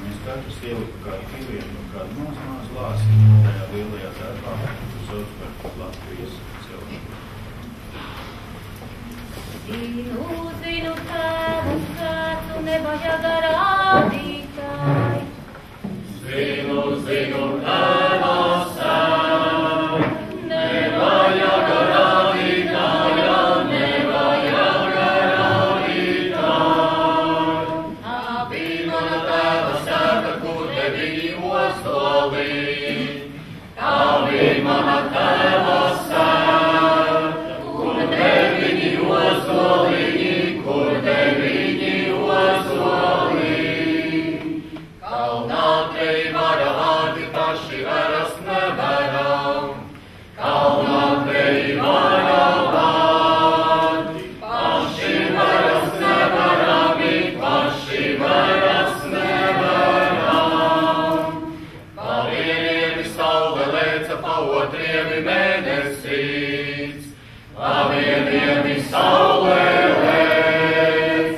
mēs katrs ieliku kādu pilienu, kādu mazu lāsiņu tajā lielajā darbā, kas sauc par Latvijas celšanu. Zinu, tēvu svētu nevajag rādītāji. Zinu, tēvu svētu nevajag rādītāja, nevajag rādītāja. Abi mana tēva svēta, kur tevi ostolī. Abi mana tēva svēta, kur tevi ostolī, kur tevi ostolī. Kalnā tei vara vārdi paši varas nevaram. Kalnā tei vara vārdi paši varas nevarami, paši varas nevaram. Pa vieniem saule leca, pa otriem mēnesīs. Pa vieniem saule lec,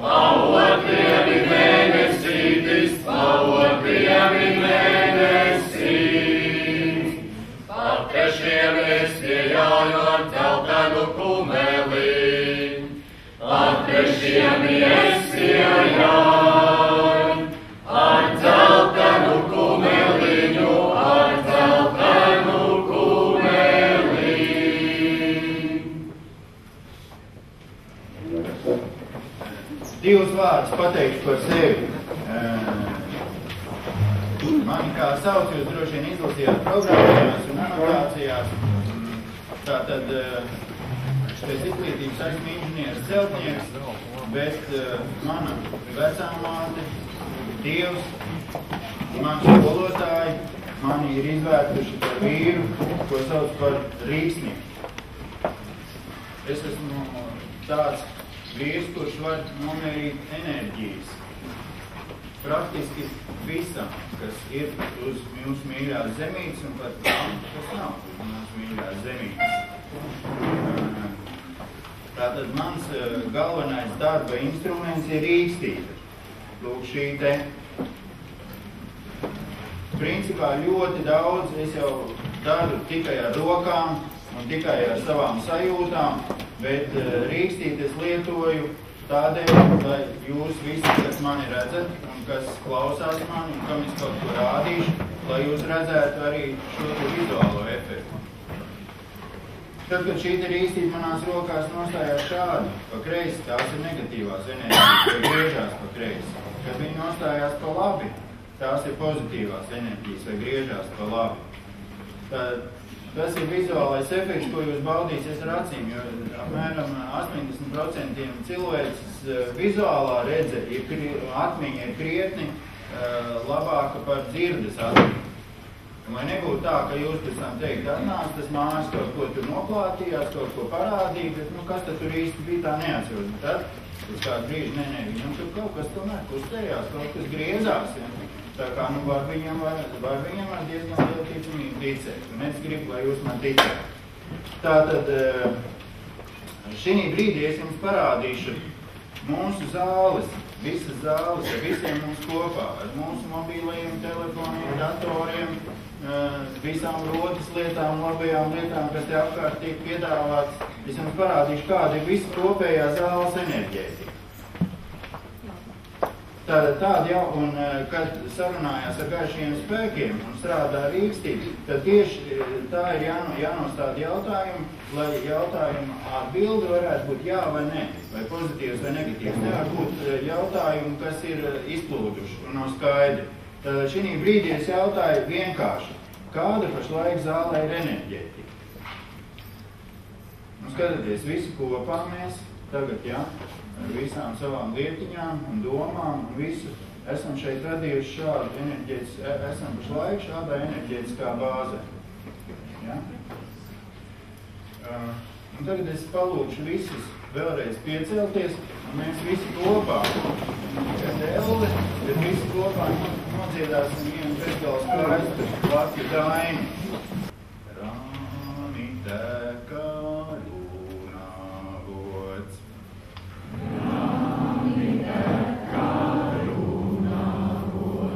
pa otriem mēnesītis, pa otriem mēnesīs. Pa trešiem es iejāju ar dzeltenu kumeli. Pa trešiem es iejāju ar dzeltenu kumeliņu, ar dzeltenu kumeli. Divus vārdus pateikšu par sevi. Mani kā sauc, jūs droši vien izlasījāt programmējās un anotācijās. Tātad pēc izglītības esmu inženieris celtnieks, bet mana vecāmāte, Dievs, mani skolotāji mani ir izvērtuši par vīru, ko sauc par rīksnieku. Es esmu tāds vīrs, kurš var nomērīt enerģijas. Praktiski visam, kas ir uz mūsu mīļās zemītes un pat tam, kas nav uz mūsu mīļās zemītes. Tātad mans galvenais darba instruments ir rīkstīte. Lūk, šī te. Principā ļoti daudz es jau daru tikai ar rokām un tikai ar savām sajūtām, bet rīkstītes lietoju tādēļ, lai jūs visi, kas mani redzat un kas klausās mani un kam es kaut ko rādīšu, lai jūs redzētu arī šo vizuālo efektu. Tad, kad šī rīkstīte manās rokās nostājās šādi, pa kreisi, tās ir negatīvās enerģijas, vai griežās pa kreisi. Kad viņi nostājās pa labi, tās ir pozitīvās enerģijas, vai griežās pa labi. Tas ir vizuālais efekts, ko jūs baudīsiet ar acīm, jo apmēram 80% cilvēces vizuālā redze atmiņa ir krietni labāka par dzirdes atmiņu. Lai nebūtu tā, ka jūs pēc tam teikt, atnāc, tas mājas kaut ko tur noplātījās, kaut ko parādīja, bet kas tad tur īsti bija, tā neatceros. Bet tad, pēc kādu brīdi, viņam tur kaut kas tomēr kustējās, kaut kas griezās. Ja? Tā kā, var viņam ar diezgan lielu ticamību ticēt. Un es gribu, lai jūs man ticētu. Tātad, šī brīdī es jums parādīšu mūsu zāles, visas zāles, ar visiem mums kopā, ar mūsu mobīlajiem telefoniem, datoriem, visām rotas lietām, labajām lietām, kas te apkārt tiek piedāvāts. Es jums parādīšu, kāda ir visa kopējā zāles enerģētika. Tāda jau, un kad sarunājās ar gaišajiem spēkiem un strādā rīkstība, tad tieši tā ir jānostāda jautājumu, lai jautājumu atbildi varētu būt jā vai nē, vai pozitīvs vai negatīvs. Nevar būt jautājumu, kas ir izplūduši un nav skaidri. Tad šī brīdī es jautāju vienkārši, kāda pašlaik zālē ir enerģētika? Nu, skatieties, visi kopā mēs tagad, jā, ar visām savām lietiņām un domām un visu esam šeit radījuši šādu enerģētisku, esam pašlaik šādā enerģētiskā bāzē. Ja? Un tagad es palūkšu visus vēlreiz piecelties, un mēs visi kopā, bet visi kopā nodziedāsim vienu bezgala skaistu Latviju dainu. Rāmi teka runāvots. Rāmi teka runāvots.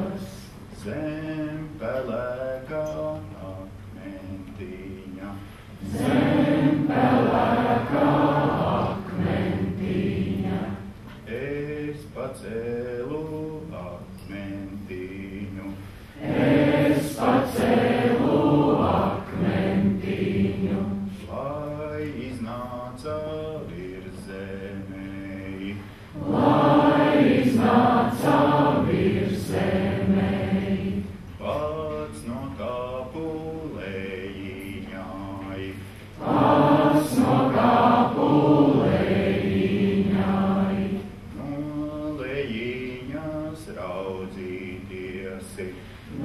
raudzītiesi.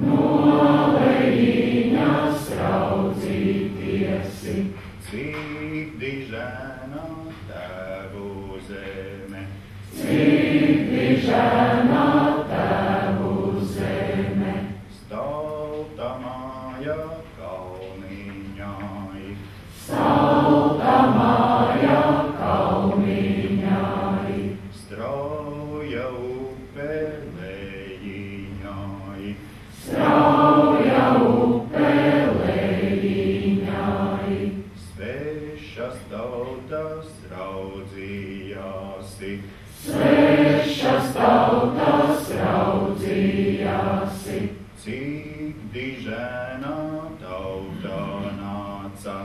Nolējiņas raudzītiesi. Cik dižēna Tēvu zeme. Cik dižēna Tēvu zeme. Stalta māja kalniņai. Stalta māja kalniņai. Strauja upe lejiņai. Strauja upe lejiņai. Svešas tautas raudzījāsi. Svešas tautas raudzījāsi. Cik dižēna tautā nāca.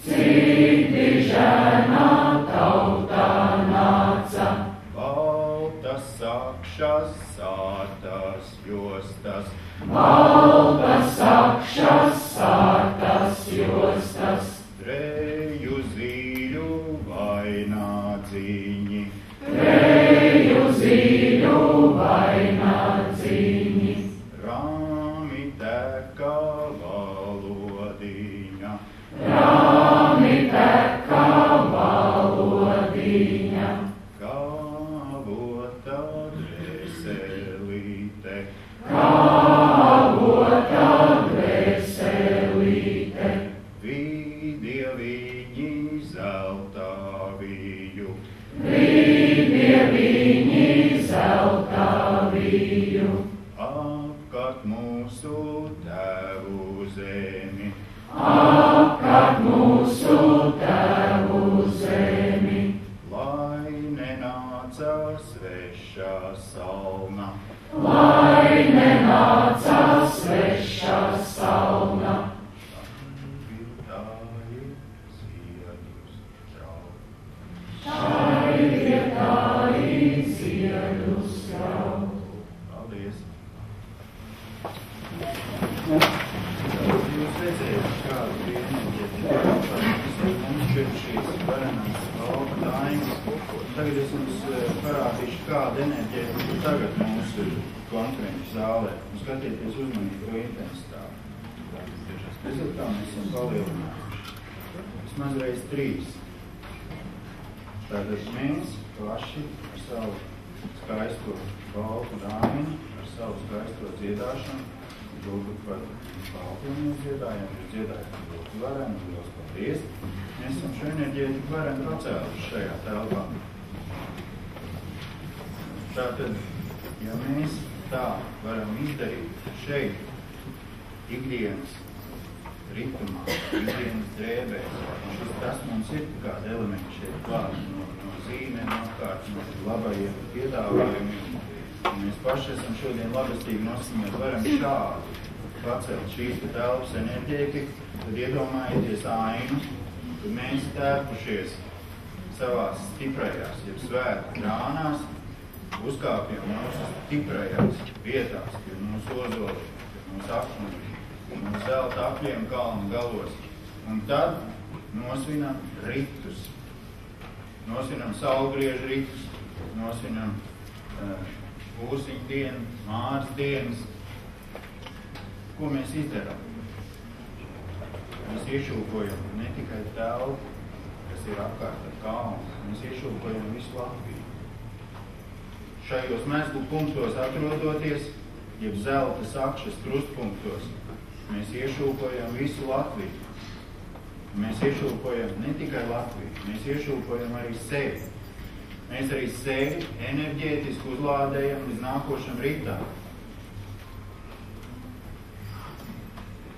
Cik dižēna tautā nāca. Baltas sakšas sārtas jostas. Baltas sakšas sārtas jostas. Treju zīļu vainādzīņi. Treju zīļu vainādzīņi. Rāmi teka valodiņa. Rāmi teka valodiņa. Kāvota dvēselīte. Kāvota dvēselīte. Vidieviņi zeltā viju. Vidieviņi zeltā viju. Apkārt mūsu Tēvu zemi. Apkārt mūsu Tēvu zemi. Lai nenāca svešā salna. Lai nenāca svešā salna. Šai vietāji ziedus raud. Paldies! Jūs redzējāt, kāda bija enerģētika. Mums ir šīs varenās valka daiņas. Tagad es jums parādīšu, kāda enerģētika tagad mūsu konferenču zālē. Un skatieties uzmanīgi to intensitāti. Redzat, kā mēs esam palielinājuši. Vismaz reiz 3. Tātad mēs paši ar savu skaisto baltu dāminu, ar savu skaisto dziedāšanu, varbūt par baltu mēs dziedājam, jūs dziedājam ļoti varenu, ļoti paldies. Mēs esam šo enerģētiku varenu pacēluši šajā telpā. Tātad, ja mēs tā varam izdarīt šeit, ikdienas ritumā, ikdienas drēbēs, tas mums ir kāda elementa šeit klāt, no zīmēm apkārt, no labajiem piedāvājumiem. Mēs paši esam šodien labestīgi nosimēt, varam šādi pacelt šīs telpas enerģētiku, tad iedomājieties ainu, kad mēs tērpušies savās stiprajās, jeb svētku krānās, uzkāpjam mūsu stiprajās vietās, pie mūsu ozoliem, pie mūsu akmeņiem, mūsu zelta apļiem kalnu galos. Un tad nosvinam ritus. Nosvinam saulgriežu ritus, nosvinam Ūsiņu dienu, Māras dienas. Ko mēs izdarām? Mēs iešūpojam ne tikai telpu, kas ir apkārt ar kalnu, mēs iešūpojam visu Latviju. Šajos mezglu punktos atrodoties, jeb zelta sakšas krustpunktos, mēs iešūpojam visu Latviju. Mēs iešūpojam ne tikai Latviju, mēs iešūpojam arī sevi. Mēs arī sevi enerģētiski uzlādējam līdz nākošam rītām.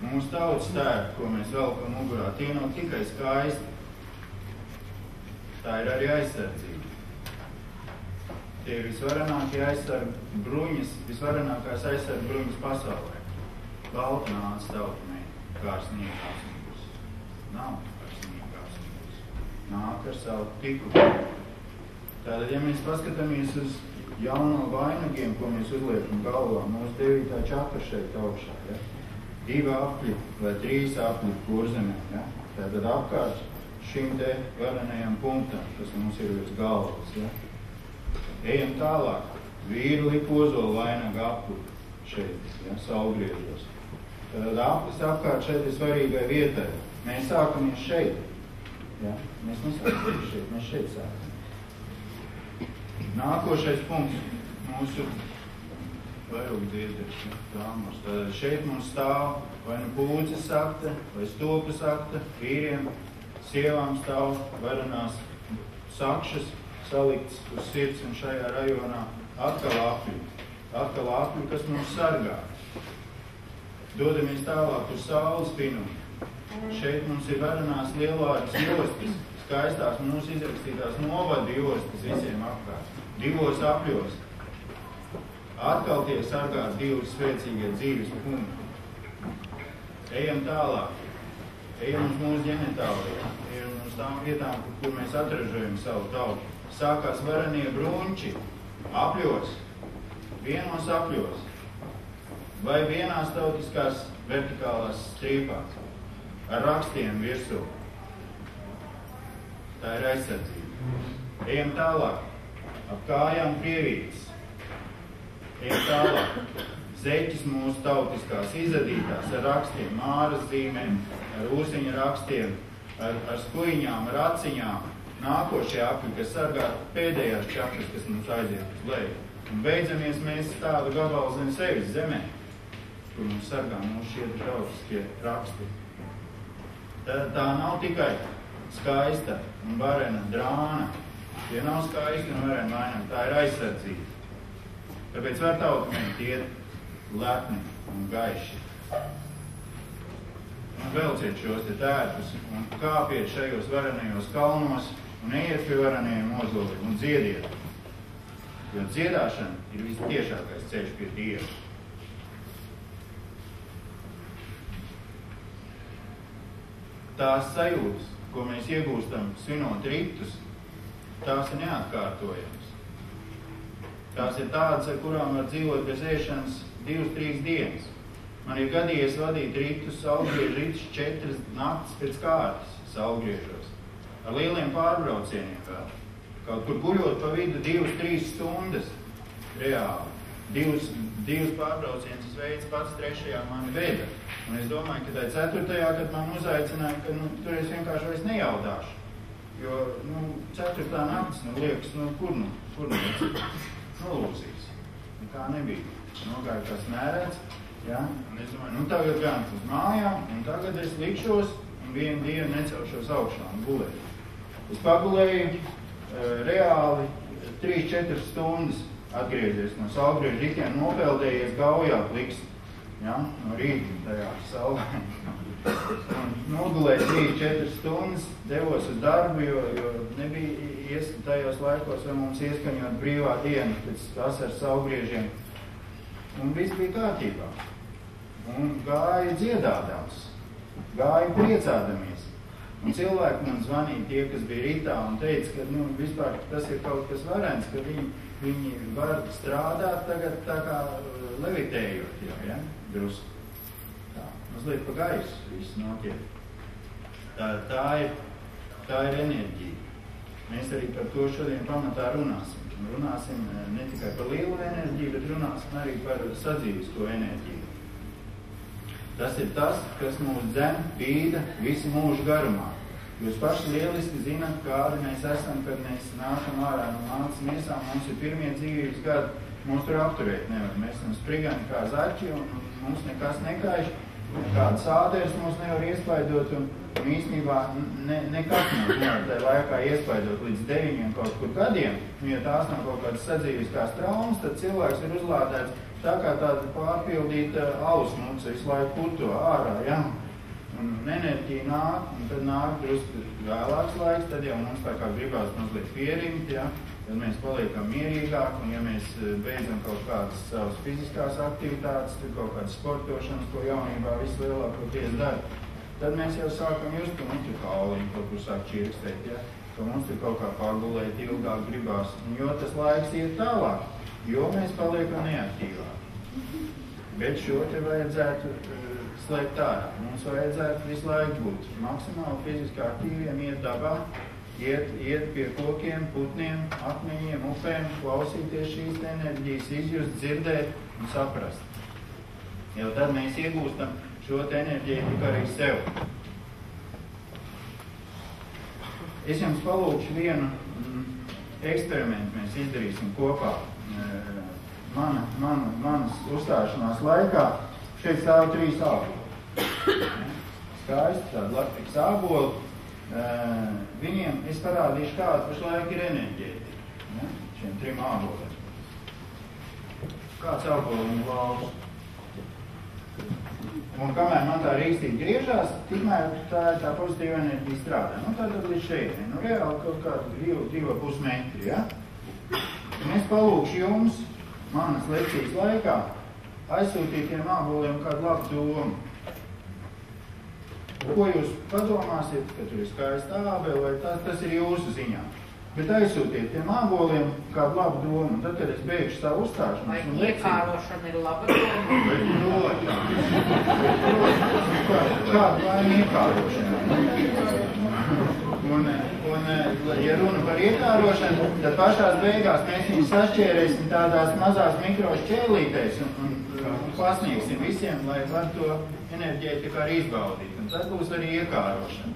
Mūsu tautas tērpi, ko mēs velkam mugurā, tie nav tikai skaisti. Tā ir arī aizsardzība. Tie ir visvarenākie aizsargi bruņas, visvarenākās aizsargi bruņas pasaulē. Balta nāca tautumē, kā ar sniegās mūs. Nav ar sniegās mūs. Nāk ar savu tiku. Tātad, ja mēs paskatāmies uz jauno vainagiem, ko mēs uzliekam galvā, mūsu 9. čakra šeit augšā, ja? 2 apļi vai 3 apļi kurzemē, ja? Tātad apkārt šim te varenajam punktam, kas mums ir virs galvas, ja? Ejam tālāk. Vīru liku ozolu vainagu apli. šeit, ja, saulgriežos. Tad aplis apkārt šeit ir svarīgai vietai. Mēs sākamies šeit. Ja? Mēs nesākamies šeit, mēs šeit sākamies. Nākošais punkts mūsu vairogdzieders, tāmurs. Tad šeit mums stāv vai nu pūces sakta, vai stopas sakta, vīriem, sievām stāv varanās sakšas salikts uz sirds un šajā rajonā atkal apļu, kas mums sargā. Dodamies tālāk uz saules pinumu. Šeit mums ir varanās lielājas jostas, skaistās mūsu izrakstītās novadu jostas visiem apkārt. 2 apļos. Atkal tiek sargāti 2 spēcīgie dzīves punkti. Ejam tālāk. Ejam uz mūsu ģenitālijā. Ejam uz tām vietām, kur mēs atražojam savu tautu. Sākās varanie bruņči. Apļos. Vienos apļos. Vai vienās tautiskās vertikālās strīpās. Ar rakstiem virsū. Tā ir aizsardzība. Ejam tālāk. Ap kājām krievītes. Ejam tālāk. Zeķis mūsu tautiskās izadītās ar rakstiem, māras zīmēm, ar ūsiņa rakstiem, ar skuiņām, ar aciņām. Nākošie apļi, kas sargā pēdējās čakras, kas mums aiziet uz leju. Un beidzamies mēs tādu gabalu zem sevis zemē, kur mums sargā mūsu šie tautiskie raksti. Tā nav tikai skaista un varena drāna. Ja nav skaista un varena vainam, tā ir aizsardzība. Tāpēc var tautmēņi iet lepni un gaiši. Un velciet šos te tērpus un kāpiet šajos varenajos kalnos un ejiet pie varenajiem ozoliem un dziediet. Jo dziedāšana ir vistiešākais ceļš pie Dieva. Tās sajūtas, ko mēs iegūstam svinot ritus, tās ir neatkārtojamas. Tās ir tādas, ar kurām var dzīvot bez ēšanas 2-3 dienas. Man ir gadījies vadīt ritus, saulgriežu ritus 4 naktis pēc kārtas saulgriežos. Ar lieliem pārbraucieniem vēl. Kaut kur guļot pa vidu 2-3 stundas reāli. 2 pārbraucienus es veicu pats, 3. mani veda. Un es domāju, ka tā 4. kad man uzaicināja, ka tur es vienkārši vairs nejaudāšu. Jo 4. naktis, liekas, kur nolūzīs. Nekā nebija. Nogāju kā smērēts. Ja? Un es domāju, tagad gan uz mājām, un tagad es likšos un vienu dienu necelšos augšā un gulēju. Es pagulēju reāli 3-4 stundas atgriezies no saulgriežu ritiem, nopeldējies gaujā pliks, ja? No rīta tajā saulē. Un nogulēju 3-4 stundas, devos uz darbu, jo nebija tajos laikos, vai mums ieskaņot brīvā diena pēc vasaras saulgriežiem. Un viss bija kārtībā. Un gāja dziedādams, gāja priecādamies. Un cilvēki man zvanīja tie, kas bija ritā un teica, ka vispār tas ir kaut kas varens, ka viņi var strādāt tagad tā kā levitējot jau, ja, drusku. Tā, mazliet pa gaisu viss notiek. Tā ir enerģija. Mēs arī par to šodien pamatā runāsim. Runāsim ne tikai par lielu enerģiju, bet runāsim arī par sadzīvisko enerģiju. Tas ir tas, kas mūs dzen, bīda visu mūžu garumā. Jūs paši lieliski zināt, kādi mēs esam, kad mēs nākam ārā no mācas miesām, mums ir pirmie dzīvības gadi, mūs tur apturēt nevar. Mēs esam sprigani kā zaķi un mums nekas nekaiš, kādas ādērs mūs nevar iespaidot un īstenībā nekas mums nevar tajā laikā iespaidot līdz 9 kaut kur gadiem. Ja tās nav kaut kādas sadzīviskās traumas, tad cilvēks ir uzlādēts tā kā tāda pārpildīta ausmuca, visu laiku puto ārā, ja? Un enerģija nāk, un tad nāk drusku vēlāks laiks, tad jau mums tā kā gribās mazliet pierimt, ja? Tad mēs paliekam mierīgāk, un ja mēs beidzam kaut kādas savas fiziskās aktivitātes, tad kaut kādas sportošanas, ko jaunībā visu lielākoties dara, tad mēs jau sākam just, ka mums ir kauliņi, kaut kur sāk čirkstēt, ja? Ka mums ir kaut kā pārgulēt ilgāk gribās, jo tas laiks iet tālāk. Jo mēs paliekam neaktīvāki. Bet šo te vajadzētu slēpt ārā. Mums vajadzētu visu laiku būt maksimāli fiziski aktīviem, iet dabā, iet pie kokiem, putniem, akmeņiem, upēm, klausīties šīs enerģijas, izjust, dzirdēt un saprast. jo tad mēs iegūstam šo enerģētiku arī sev. Es jums palūkšu vienu eksperimentu, mēs izdarīsim kopā. Manas uzstāšanās laikā šeit stāv 3 āboli. Skaisti, tādi Latvijas āboli. Viņiem es parādīšu, kāda pašlaik ir enerģētika. Šiem 3 āboliem. Kāds āboliņu lauks. Un kamēr man tā rīkstīgi griežās, tikmēr tā pozitīva enerģija strādā. Tātad līdz šeit. Reāli kaut kādu 2,5 metri, ja? Un es palūkšu jums manas lekcijas laikā aizsūtīt tiem āboliem kādu labu domu. Ko jūs padomāsiet, ka tur ir skaista ābele, vai tas ir jūsu ziņā. Bet aizsūtiet tiem āboliem kādu labu domu, un tad, kad es beigšu savu uzstāšanos un lekciju... Iekārošana ir laba doma. Kādu laimi iekārošana? Un, ja runa par iekārošanu, tad pašās beigās mēs viņus sašķērēsim tādās mazās mikrošķēlītēs un pasniegsim visiem, lai var to enerģētiku arī izbaudīt. Un tad būs arī iekārošana.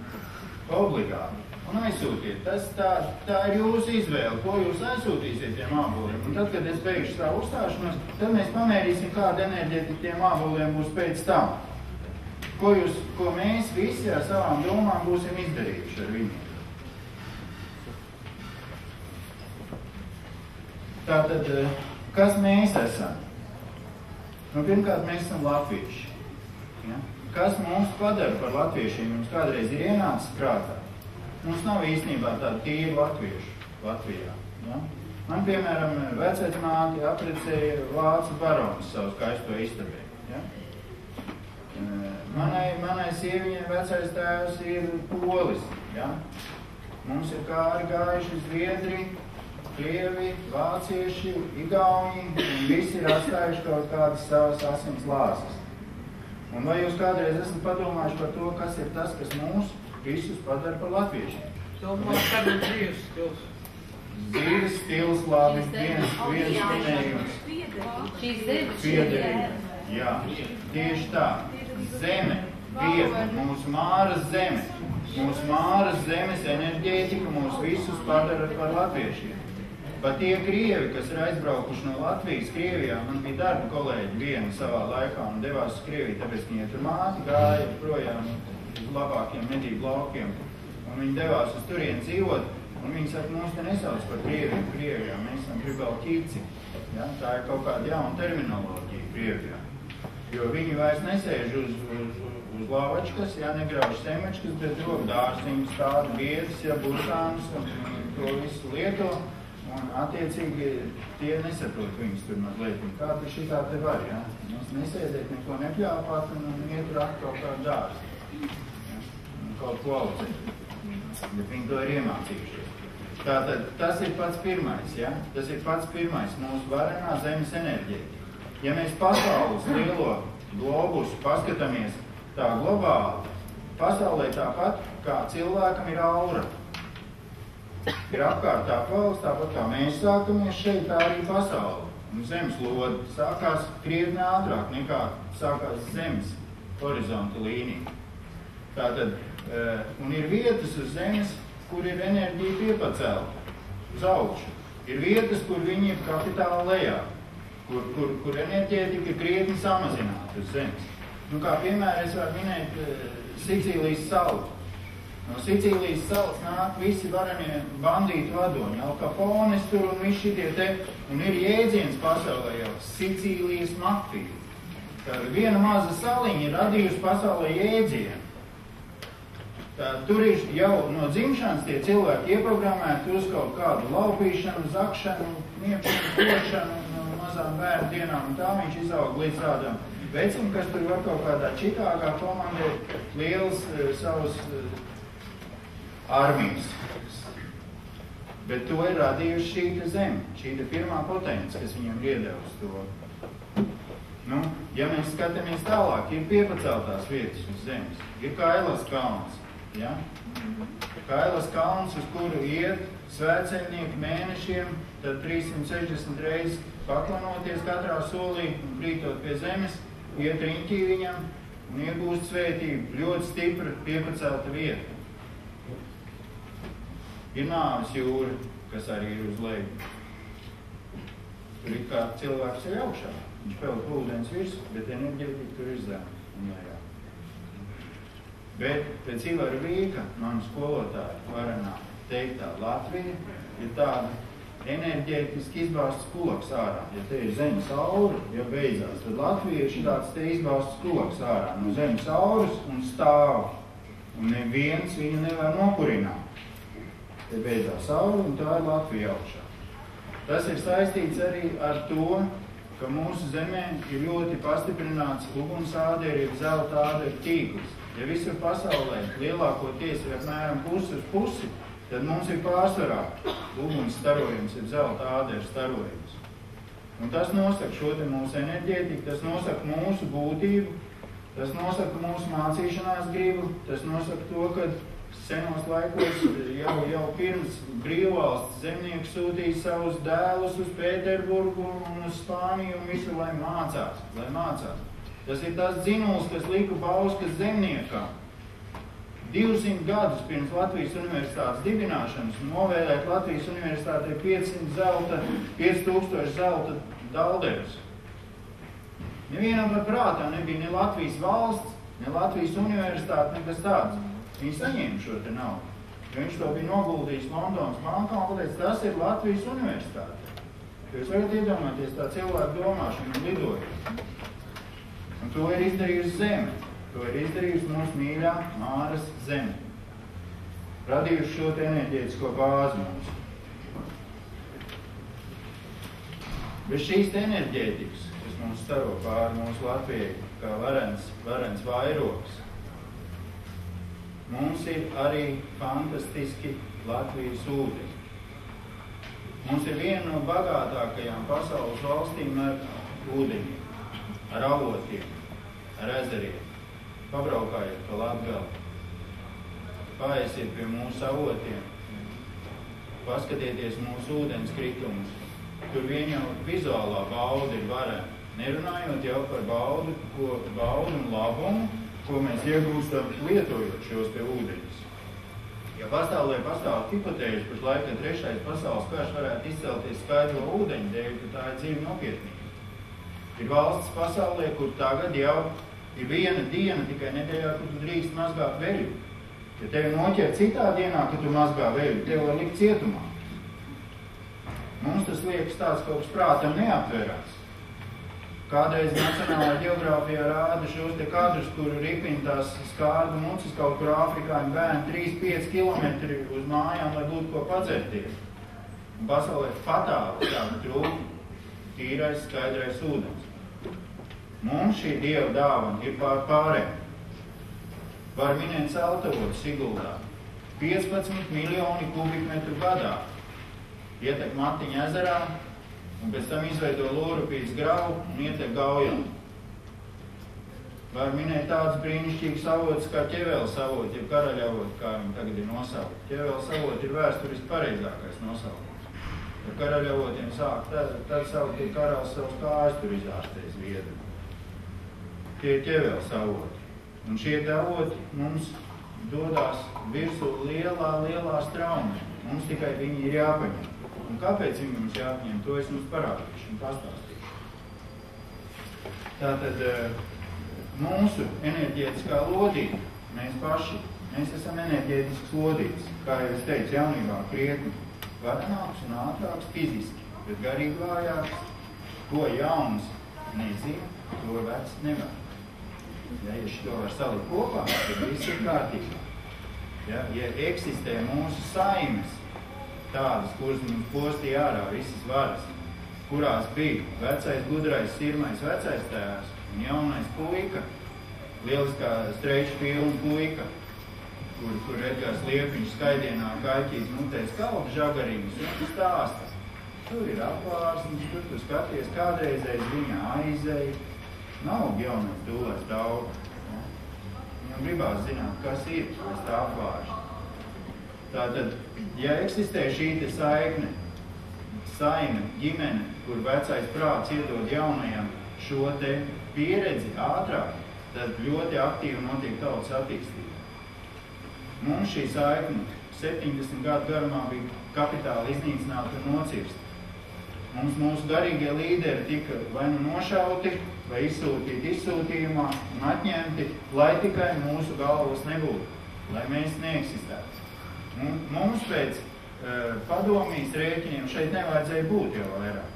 Obligāti. Un aizsūtiet. Tā ir jūsu izvēle, ko jūs aizsūtīsiet tiem āboliem. Un tad, kad es beigšu savu uzstāšanos, tad mēs pamērīsim, kāda enerģētika tiem āboliem būs pēc tam. Ko mēs visi ar savām domām būsim izdarījuši ar viņiem. Tātad, kas mēs esam? Pirmkārt, mēs esam latvieši. Ja? Kas mums padara par latviešiem? Mums kādreiz ir ienācis prātā. Mums nav īstenībā tāda tīra latviešu Latvijā. Ja? Man, piemēram, vecvecmāte aprecēja vācu baronis savu skaisto istabē. Ja? Manai sieviņai vecais tēvs ir polis. Ja? Mums ir kāri gājuši zviedri, krievi, vācieši, igauni, un visi ir atstājuši kaut kādas savas asins lāsas. Un vai jūs kādreiz esat padomājuši par to, kas ir tas, kas mūs visus padara par latviešiem? Domāju, kad ir dzīves stils. Dzīves stils, labi, viens minējums. Piederība. Jā, tieši tā. Zeme, vieta, mūsu māras zeme. Mūsu māras zemes enerģētika mūs visus padara par latviešiem. Pat tie krievi, kas ir aizbraukuši no Latvijas, Krievijā, man bija darba kolēģi viena savā laikā un devās uz Krieviju, tāpēc viņa tur māti gāja projām uz labākiem medību laukiem. Un viņi devās uz turieni dzīvot, un viņi saka, mums te nesauc par krieviem Krievijā, mēs esam Pribaltīci. Ja? Tā ir kaut kāda jauna terminoloģija Krievijā. Jo viņi vairs nesēž uz lavačkas, ja, negrauž semačkas, bet rok dārziņus, tādu vietas, ja, burkānus un to visu lieto. Un attiecīgi tie nesaprot viņus tur mazliet. Kā tu šitā te var, ja? Mums nesēdēt, neko nepļāpāt un ietur kaut kādu dārzi. Ja? Un kaut ko audzēt. Bet viņi to ir iemācījušies. Tātad tas ir pats pirmais, ja? Tas ir pats pirmais mūsu varenā zemes enerģētika. Ja mēs pasaules lielo globusu paskatāmies tā globāli, pasaulē tāpat kā cilvēkam ir aura. Ir apkārt tā valsts, tāpat kā mēs sākamies šeit, tā arī pasaule. Un zemes lode sākās krietni ātrāk nekā sākās zemes horizonta līnija. Tātad, un ir vietas uz zemes, kur ir enerģija piepacelta uz augšu. Ir vietas, kur viņi ir kapitāli lejā, kur enerģētika ir krietni samazināta uz zemes. Kā piemēram, es varu minēt Sicīlijas salu. No Sicīlijas salas nāk visi varenie bandītu vadoņi, Al Capones tur un visi šitie te, un ir jēdziens pasaulē jau Sicīlijas mafija. Viena maza saliņa ir radījusi pasaulē jēdzienu. Tur ir jau no dzimšanas tie cilvēki ieprogrammēti uz kaut kādu laupīšanu, zakšanu, niepšanu, košanu, no mazām bērnu dienām, un tā viņš izaug līdz tādam vecim, kas tur var kaut kādā Čikāgā komandēt lielas savus armijas. Bet to ir radījuši šī zeme, šī pirmā potence, kas viņam ir iedevusi to. Ja mēs skatāmies tālāk, ir piepaceltās vietas uz zemes. Ir Kailas kalns. Ja? Kailas kalns, uz kuru iet svētceļnieki mēnešiem, tad 360 reizes paklanoties katrā solī un krītot pie zemes, iet riņķī viņam un iegūst svētību, ļoti stipra, piepacelta vieta. Ir nāves jūra, kas arī ir uz leju. Tur ir kā cilvēks ir augšā. Viņš peld ūdens virsū, bet enerģētika tur ir zem un lejā. Bet pēc Ivara Vīka, manu skolotāju varenā teikt tā, Latvija ir tāda enerģētiski izbāztas koks ārā. Ja te ir zemes aura, ja beidzās, tad Latvija ir šitāds te izbāztas koks ārā no zemes auras un stāv. Un neviens viņu nevar nopurināt. Te beidzās aura un tā ir Latvija augšā. Tas ir saistīts arī ar to, ka mūsu zemē ir ļoti pastiprināts ugunsāderi, zelta āderi tīkls. Ja visur pasaulē lielākoties ir apmēram pusi uz pusi, tad mums ir pārsvarā uguns starojums, ir zelta āderi starojums. Un tas nosaka šo te mūsu enerģētiku, tas nosaka mūsu būtību, tas nosaka mūsu mācīšanās gribu, tas nosaka to, ka senos laikos jau pirms brīvvalsts zemnieki sūtīja savus dēlus uz Pēterburgu un uz Spāniju un visu, lai mācās. Tas ir tas dzinuls, kas lika Bauskas zemniekam 200 gadus pirms Latvijas universitātes dibināšanas novēlēt Latvijas universitātei 5000 zelta dalderus. Nevienam par prātā nebija ne Latvijas valsts, ne Latvijas universitāte, nekas tāds. Viņi saņēma šo te naudu. Viņš to bija noguldījis Londonas bankā un pateica, tas ir Latvijas universitāte. Jūs varat iedomāties tā cilvēku domāšanu un lidojumu. Un to ir izdarījusi zeme. To ir izdarījusi mūsu mīļā Māras zeme. Radījuši šo te enerģētisko bāzi mums. Bez šīs enerģētikas, kas mums staro pāri mūsu Latvijai, kā varens vairogs, mums ir arī fantastiski Latvijas ūdeņi. Mums ir viena no bagātākajām pasaules valstīm ar ūdeņiem, ar avotiem, ar ezeriem. Pabraukājiet pa Latgali, paēsiet pie mūsu avotiem, paskatieties mūsu ūdens kritumus. Tur vien jau vizuālā bauda ir varena, nerunājot jau par baudu un labumu, ko mēs iegūstam lietojot šos te ūdeņus. Ja pasaulē pastāv hipotēža, pat laika 3. pasaules karš varētu izcelties skaidro ūdeņu dēļ, tad tā ir dzīve nopietnība. Ir valsts pasaulē, kur tagad jau ir viena diena tikai nedēļā, kur tu drīkst mazgāt veļu. Ja tevi noķer citā dienā, kad tu mazgā veļu, tevi var likt cietumā. Mums tas liekas tāds kaut kas prātam neaptverās. Kādreiz Nacionālā ģeogrāfijā rāda šos te kadrus, kur ripina tās skārdu mucas kaut kur Āfrikā un bērni 3-5 kilometri uz mājām, lai būtu ko padzerties. Un pasaulē fatāli tādu trūku tīrais, skaidrais ūdens. Mums šī Dieva dāvana ir pārēm. Var minēt Celtavotu Siguldā. 15 miljoni kubikmetru gadā ietek Matiņa ezerā, un pēc tam izveido Lorupīs gravu un ietek Gaujā. Var minēt tādus brīnišķīgus avotus kā Ķeveles avoti, jeb Karaļavoti, kā viņi tagad ir nosaukt. Ķeveles avoti ir vēsturiski pareizākais nosaukums. Ja Karaļavotiem sāk, tad saukt, ka karalis savus kājas tur izārstēs viedru. Tie ir Ķeveles avoti. Un šie te avoti mums dodās virsū lielā straumē. Mums tikai viņi ir jāpaņem. Un kāpēc viņi mums jāpaņem, to es jums parādīšu un pastāstīšu. Tātad mūsu enerģētiskā lodība, mēs esam enerģētisks lodīts, kā jau es teicu, jaunībā krietni varenāks un ātrāks fiziski, bet garīgi vājāks, ko jauns nezina, to vecs nevar. Ja šito var salikt kopā, tad viss ir kārtībā. Ja eksistē mūsu saimes, tādas, kuras mums postīja ārā visas varas, kurās bija vecais, gudrais, sirmais vecais tēvs un jaunais puika, lieliskā streiču filma puika, kur Edgars Liepiņš skaidienā kaļķīt mutēs kalpu žagarīgus un stāsta. Tur ir apvārsnis, tur tu skaties, kādreizēs viņa aizeja, nav jaunais dūlēs daudz. Viņam gribās zināt, kas ir pēc tā apvāršana. Tātad, ja eksistē šī te saime, ģimene, kur vecais prāts iedod jaunajam šo te pieredzi ātrāk, tad ļoti aktīvi notiek tautas attīstība. Mums šī saikne 70 gadu garumā bija kapitāli iznīcināta un nocirsta. Mums mūsu garīgie līderi tika vai nu nošauti, vai izsūtīti izsūtījumā un atņemti, lai tikai mūsu galvas nebūtu, lai mēs neeksistētu. Mums pēc padomijas rēķiniem šeit nevajadzēja būt jau vairāk.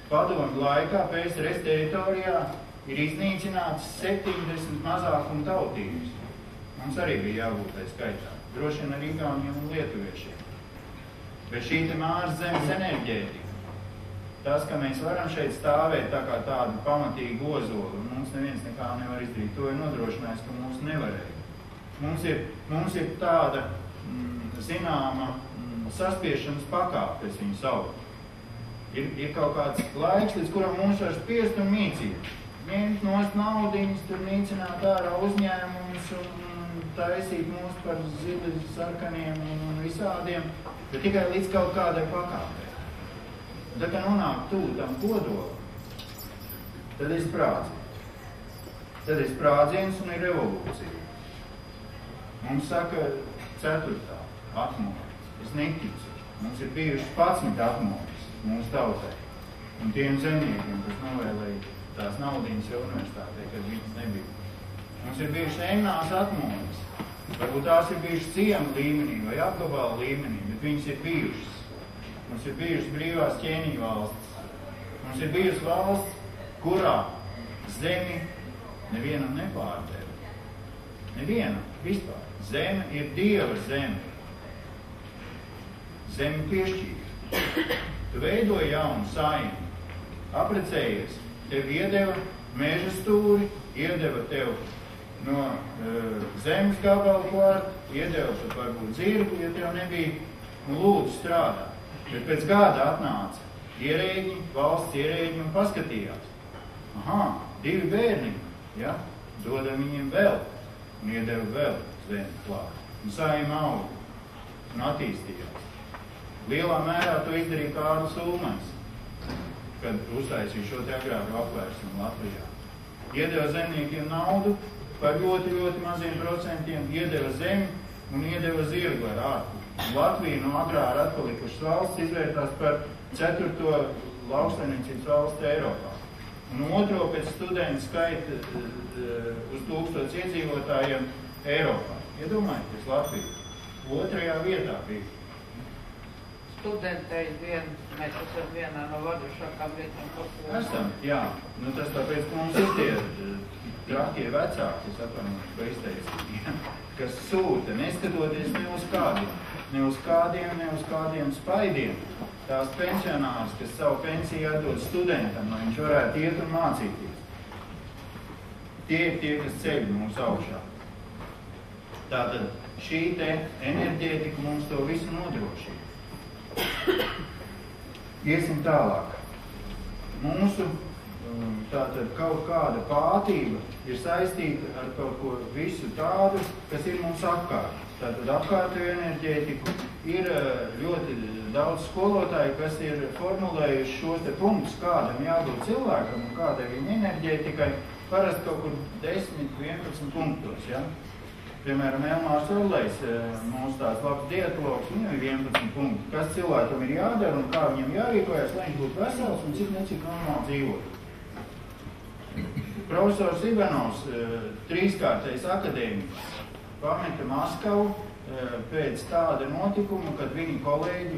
Padomju laikā PSRS teritorijā ir iznīcināts 70 mazākumu tautības. Mums arī bija jābūt tai skaitā. Droši vien arī igauniem un lietuviešiem. Bet šī te Māras zemes enerģētika, tas, ka mēs varam šeit stāvēt tā kā tādu pamatīgu ozolu, un mums neviens nekā nevar izdarīt, to ir nodrošinājis, ka mums nevarēja. Mums ir tāda zināma saspiešanas pakāpe, es viņu saucu. Ir kaut kāds laiks, līdz kuram mums var spiest un mīcīt. Ņemt nost naudiņas, tur nīcināt ārā uzņēmumus un taisīt mūs par zili sarkaniem un visādiem, bet tikai līdz kaut kādai pakāpē. Tā kā nonāk tūl tam kodolam, tad ir sprādziens. Tad ir sprādziens un ir revolūcija. Mums saka 4. atmodas. Es neticu. Mums ir bijušas 11 atmodas mūsu tautai. Un tiem zemniekiem, kas novēlēja tās naudiņas jau universitātē, kad viņas nebija. Mums ir bijušas ennās atmodas. Varbūt tās ir bijušas ciemu līmenī vai apgabalu līmenī, bet viņas ir bijušas. Mums ir bijušas brīvās ķēniņu valstis. Mums ir bijusi valsts, kurā zemi nevienam nepārdeva. Nevienam vispār. Zeme ir Dieva zeme. Zeme piešķīra. Tu veidoji jaunu saimi, aprecējies, tev iedeva meža stūri, iedeva tev no zemes gabalu klāt, iedeva pat varbūt zirgu, ja tev nebija, un lūdzu strādā. Bet pēc gada atnāca ierēģi, valsts ierēģi un paskatījās. Aha, 2 bērni, ja, dodam viņiem vēl, un iedeva vēl zemi klāt. Un saima auga un attīstījās. Lielā mērā to izdarīja Kārlis Ulmans, kad uztaisīja šo te agrāku apvērsumu Latvijā. Iedeva zemniekiem naudu par ļoti, ļoti maziem procentiem, iedeva zemi un iedeva zirgu ar ārpu. Latvija no agrāri atpalikušas valsts izvērtās par 4. lauksaimniecības valsts Eiropā. Un 2. pēc studentu skaita uz 1000 iedzīvotājiem Eiropā. Iedomājieties, Latvija 2. vietā bija. Studentei mēs esam vienā no vadošākām vietām pasaulē. Esam, jā. Nu, tas tāpēc, ka mums ir tie trakie vecāki, es atvainoju, ko izteicu, kas sūta, neskatoties ne uz kādiem spaidiem. Tās pensionārs, kas savu pensiju atdod studentam, lai viņš varētu iet un mācīties. Tie ir tie, kas ceļ mums augšā. Tātad šī te enerģētika mums to visu nodrošina. Iesim tālāk. Mūsu tātad kaut kāda pātība ir saistīta ar kaut ko visu tādu, kas ir mums apkārt. Tātad apkārtēju enerģētiku ir ļoti daudz skolotāju, kas ir formulējuši šos te punktus, kādam jābūt cilvēkam un kādai viņa enerģētikai, parasti kaut kur 10-11 punktos, ja? Piemēram, Elmārs Orlejs, mūsu tās labs dietologs, viņam ir 11 punkti. Kas cilvēkam ir jādara un kā viņam jārīkojas, lai viņš būtu vesels un cik normāli dzīvot. Profesors Ivanovs, 3-kārtais akadēmiķis, pameta Maskavu pēc tāda notikuma, kad viņa kolēģi,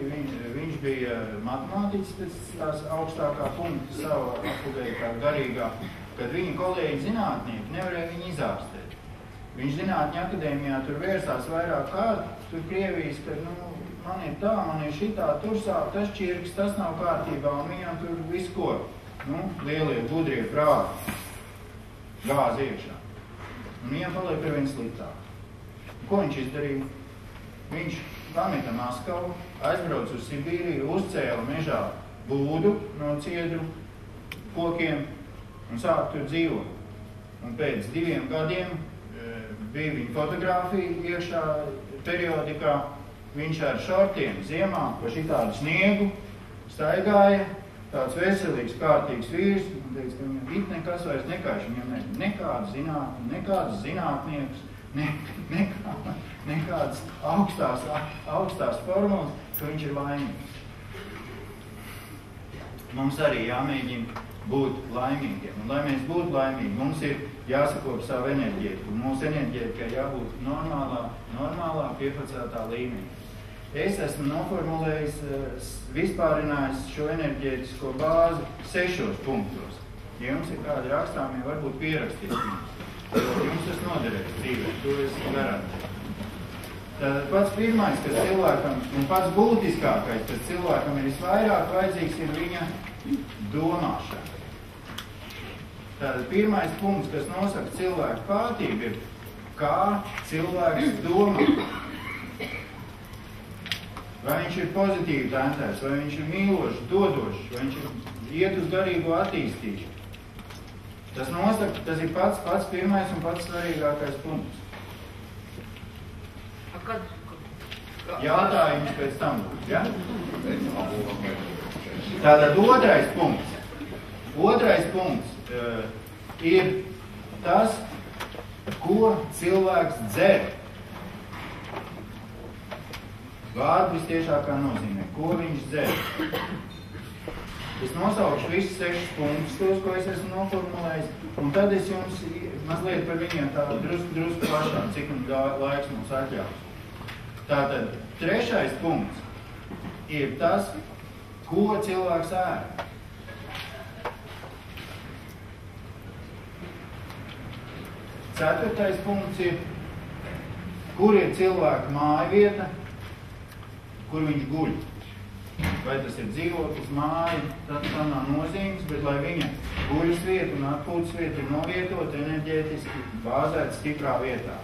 viņš bija matemātiķis pēc tās augstākā punkta sava akadēmikā garīgā, kad viņa kolēģi zinātnieki nevarēja viņu izārstēt. Viņš zinātņu akadēmijā tur vērsās vairāk kārt, tur Krievijas, ka, man ir tā, man ir šitā, tur sāp, tas čirks, tas nav kārtībā, un viņam tur visu ko, lielie, gudrie prāti, gāz iekšā. Un viņam paliek ar viens sliktāk. Ko viņš izdarīja? Viņš pameta Maskavu, aizbrauc uz Sibīriju, uzcēla mežā būdu no ciedru kokiem un sāk tur dzīvot. Un pēc 2 gadiem bija viņa fotogrāfija iekšā periodikā. Viņš ar šortiem ziemā pa šitādu sniegu staigāja, tāds veselīgs, kārtīgs vīrs, teica, ka viņam it nekas vairs nekaiš, viņam nekādas zinātniekus, nekādas augstās formulas, ka viņš ir laimīgs. Mums arī jāmēģina būt laimīgiem. Un, lai mēs būtu laimīgi, mums ir jāsakop savu enerģētiku. Mūsu enerģētikai jābūt normālā, piepacētā līmenī. Es esmu noformulējis, vispārinājis šo enerģētisko bāzi 6 punktos. Ja jums ir kādi rakstāmie, varbūt pierakstīt. Jums tas noderēs dzīvē, to es garantēju. Tātad pats pirmais, kas cilvēkam, un pats būtiskākais, kas cilvēkam ir visvairāk vajadzīgs, ir viņa domāšana. Tātad pirmais punkts, kas nosaka cilvēku kārtību, ir kā cilvēks domā. Vai viņš ir pozitīvi tēntēs, vai viņš ir mīlošs, dodošs, vai viņš ir iet uz garīgo attīstību. Tas nosaka, tas ir pats pirmais un pats svarīgākais punkts. Jātājums pēc tam būs, ja? Tātad otrais punkts ir tas, ko cilvēks dzer. Vārdu vistiešākā nozīmē, ko viņš dzer. Es nosaukšu visus 6 punktus, tos, ko es esmu noformulējis, un tad es jums mazliet par viņiem tā drusku plašāk, cik laiks mums atļaus. Tātad, 3. punkts ir tas, ko cilvēks ēd. 4. punkts ir, kur ir cilvēka mājvieta, kur viņš guļ. Vai tas ir dzīvoklis, māja, tad tā nav nozīmes, bet lai viņa guļas vieta un atpūtas vieta ir novietot enerģētiski bāzēta stiprā vietā.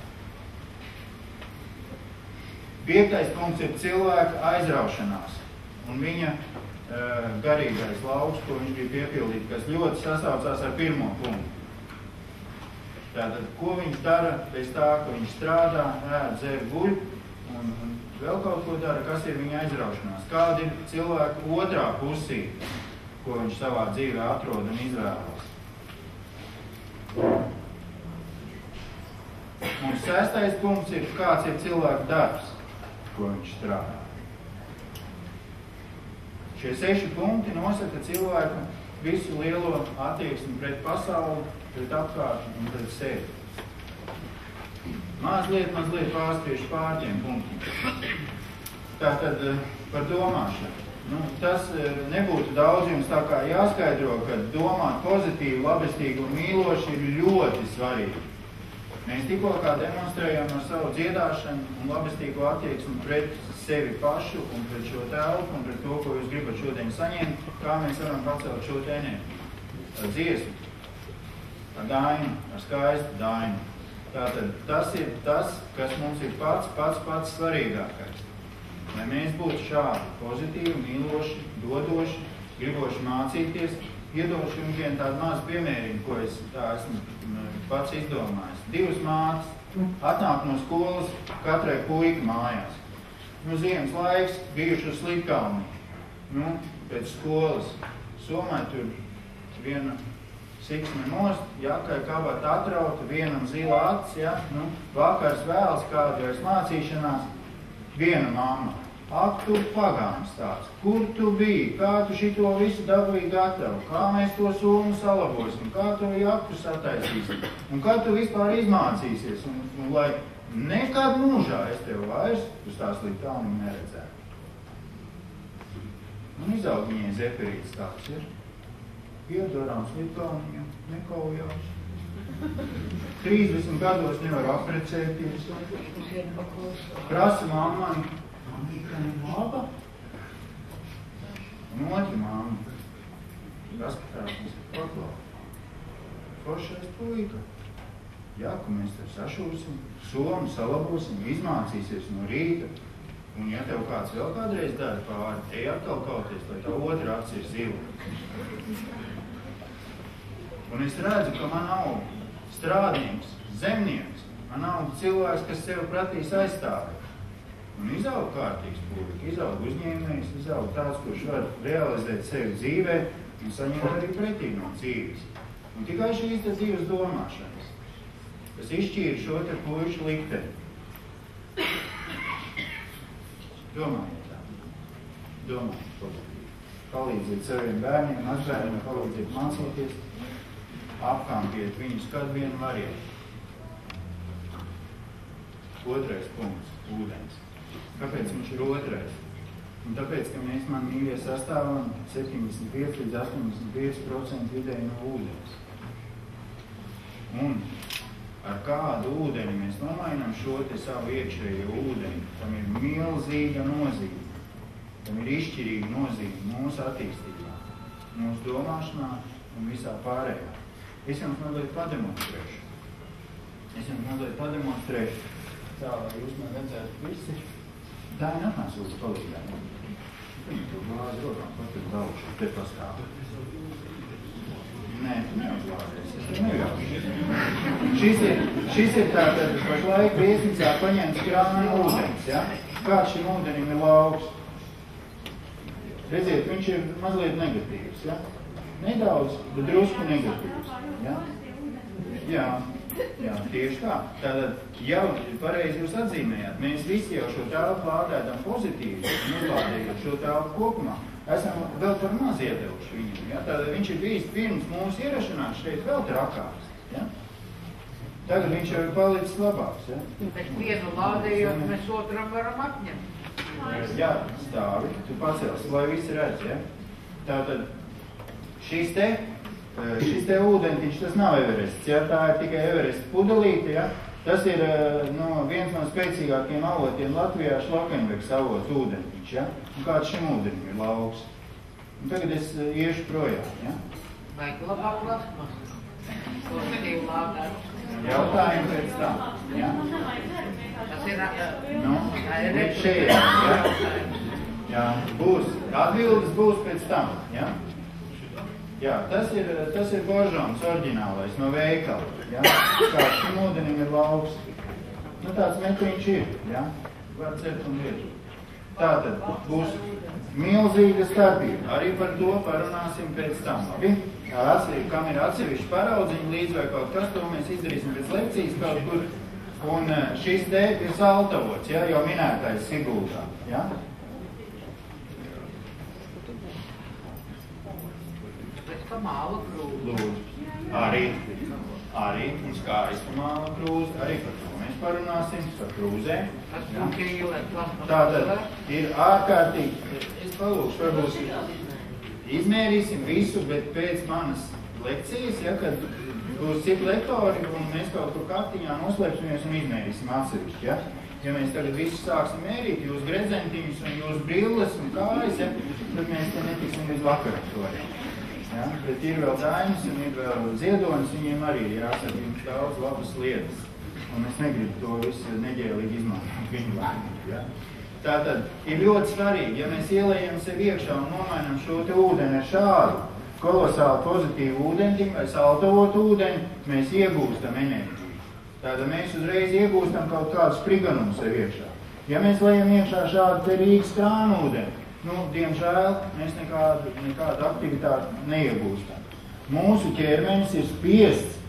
5. punkts ir cilvēka aizraušanās un viņa garīgais lauks, ko viņš grib piepildīt, kas ļoti sasaucās ar 1. punktu. Tātad, ko viņš dara bez tā, ka viņš strādā, ēd, dzer, guļ un vēl kaut ko dara, kas ir viņa aizraušanās. Kāda ir cilvēka otrā pusī, ko viņš savā dzīvē atrod un izvēlas. Un 6. punkts ir, kāds ir cilvēka darbs, ko viņš strādā. Šie 6 punkti nosaka cilvēku visu lielo attieksmi pret pasauli, pret apkārtni un pret sevi. Mazliet pārspriešu pār tiem punktiem. Tātad par domāšanu. Tas nebūtu daudz jums tā kā jāskaidro, ka domāt pozitīvi, labestīgi un mīloši ir ļoti svarīgi. Mēs tikko kā demonstrējām ar savu dziedāšanu un labestīgo attieksmi pret sevi pašu un pret šo telpu un pret to, ko jūs gribat šodien saņemt, kā mēs varam pacelt šo enerģiju. Ar dziesmu, ar dainu, ar skaistu dainu. Tātad tas ir tas, kas mums ir pats svarīgākais. Lai mēs būtu šādi pozitīvi, mīloši, dodoši, griboši mācīties, iedošu jums vienu tādu mazu piemēriņu, ko es tā esmu pats izdomājis. 2 mātes atnāk no skolas katrai puika mājās. Ziemas laiks bijuši uz Slitkalnī. Pēc skolas Somai tur viena siksme nost, jakai kabata atrauta, vienam zila acis, ja? Vakars vēls kādreiz mācīšanās, viena mamma. Ak, tu pagāns tāds, kur tu biji, kā tu šito visu dabūji gatavu, kā mēs to somu salabosim, kā tu jaktu sataisīsim, un kā tu vispār izmācīsies, un lai nekad mūžā es tev vairs uz tās Slitkalniņu neredzētu. Un izaug viņai zeperīts tāds ir. Iedorām Slitkalniņu, nekaujās. 30 gados nevar aprecēties. Prasa mammai, mamīka ne laba? Un otra mamma. Paskatās, mums ir paklāt. Foršais puika. Jaku mēs tev sašūsim, somu salabosim, izmācīsies no rīta. Un ja tev kāds vēl kādreiz dara pāri, ej atkal kauties, lai tā otra acis ir zila. Un es redzu, ka man aug strādnieks, zemnieks, man aug cilvēks, kas sev pratīs aizstāvēt. Un izaug kārtīgs puika, izaug uzņēmējs, izaug tāds, kurš var realizēt sevi dzīvē, un saņemt arī pretī no dzīves. Un tikai šīs te dzīves domāšanas, kas izšķīra šo te puišu likteni. Domājiet tā. Domājiet pozitīvi. Palīdziet saviem bērniem, mazbērniem, palīdziet mācīties, apkampiet viņus, kad vien variet. Otrais punkts – ūdens. Kāpēc viņš ir otrais? Un tāpēc, ka mēs, man mīļie, sastāvam 75 līdz 85% vidēji no ūdens. Un ar kādu ūdeni mēs nomainām šo te savu iekšējo ūdeni, tam ir milzīga nozīme. Tam ir izšķirīga nozīme mūsu attīstībā, mūsu domāšanā un visā pārējā. Es jums mazliet pademonstrēšu. Tā, lai jūs man redzētu visi. Tā ir atnāc uz palīdēm. Viņa to glāzi rokām, pat ir daudzšu, te pastāv. Nē, tu neuzglāzies, es te neļaušu. Šis ir tātad pašlaik viesnīcā paņemts krāna ūdens, ja? Kāds šim ūdenim ir lauks? Redziet, viņš ir mazliet negatīvs, ja? Nedaudz, bet drusku negatīvs, ja? Jā, tieši tā. Tātad, jau pareizi jūs atzīmējāt, mēs visi jau šo telpu lādētam pozitīvi, un uzlādējot šo telpu kopumā, esam vēl par maz iedevuši viņam, ja? Tātad viņš ir bijis pirms mūsu ierašanās šeit vēl trakāks, ja? Tagad viņš jau ir palicis labāks, ja? Bet vienu lādējot, mēs otram varam atņemt. Jā, stāvi, tu pacelsi, lai visi redz, ja? Tātad, šis te ūdentiņš, tas nav Everests, ja? Tā ir tikai Everests pudelīte, ja? Tas ir viens no spēcīgākiem avotiem Latvijā, Šlakenbeks avots ūdentiņš, ja? Un kāds šim ūdenim ir lauks. Un tagad es iešu projām, ja? Vai labāk plasmas? Ko medīju lādēt? Jautājumi pēc tam, ja? Tas ir... Līdz šeit, ja? Jā, būs. Atbildes būs pēc tam, ja? Jā, tas ir boržons oriģinālais no veikala, ja? Kāds šim ūdenim ir lauks. Nu, tāds metriņš ir, ja? Var cert un lietot. Tātad būs milzīga starpība. Arī par to parunāsim pēc tam, labi? Kam ir atsevišķi paraudziņi līdz vai kaut kas, to mēs izdarīsim pēc lekcijas kaut kur. Un šis te ir saltavots, ja? Jau minētais Siguldā, ja? Māla krūze. Lūdzu. Arī un skaistu māla krūze. Arī par to mēs parunāsim, par krūzēm. Tātad ir ārkārtīgi, es palūkšu, varbūt izmērīsim visu, bet pēc manas lekcijas, ja, kad būs citi lektori un mēs kaut kur kartiņā noslēpsimies un izmērīsim atsevišķi, ja. Ja mēs tagad visu sāksim mērīt, jūs gredzentiņus un jūs brilles un kājas, ja, tad mēs te netiksim līdz vakaram to. Ja? Bet ir vēl Dainis un ir vēl Ziedonis, viņiem arī ir jāsaka jums daudz labas lietas. Un es negribu to visu neģēlīgi izmantot viņu vārdu. Ja? Tātad ir ļoti svarīgi, ja mēs ielējam sevi iekšā un nomainam šo te ūdeni ar šādu kolosāli pozitīvu ūdentiņu vai saltavotu ūdeni, mēs iegūstam enerģiju. Tātad mēs uzreiz iegūstam kaut kādu spriganumu sevi iekšā. Ja mēs lejam iekšā šādu te Rīgas krānu ūdeni, diemžēl mēs nekādu aktivitāti neiegūstam. Mūsu ķermenis ir spiests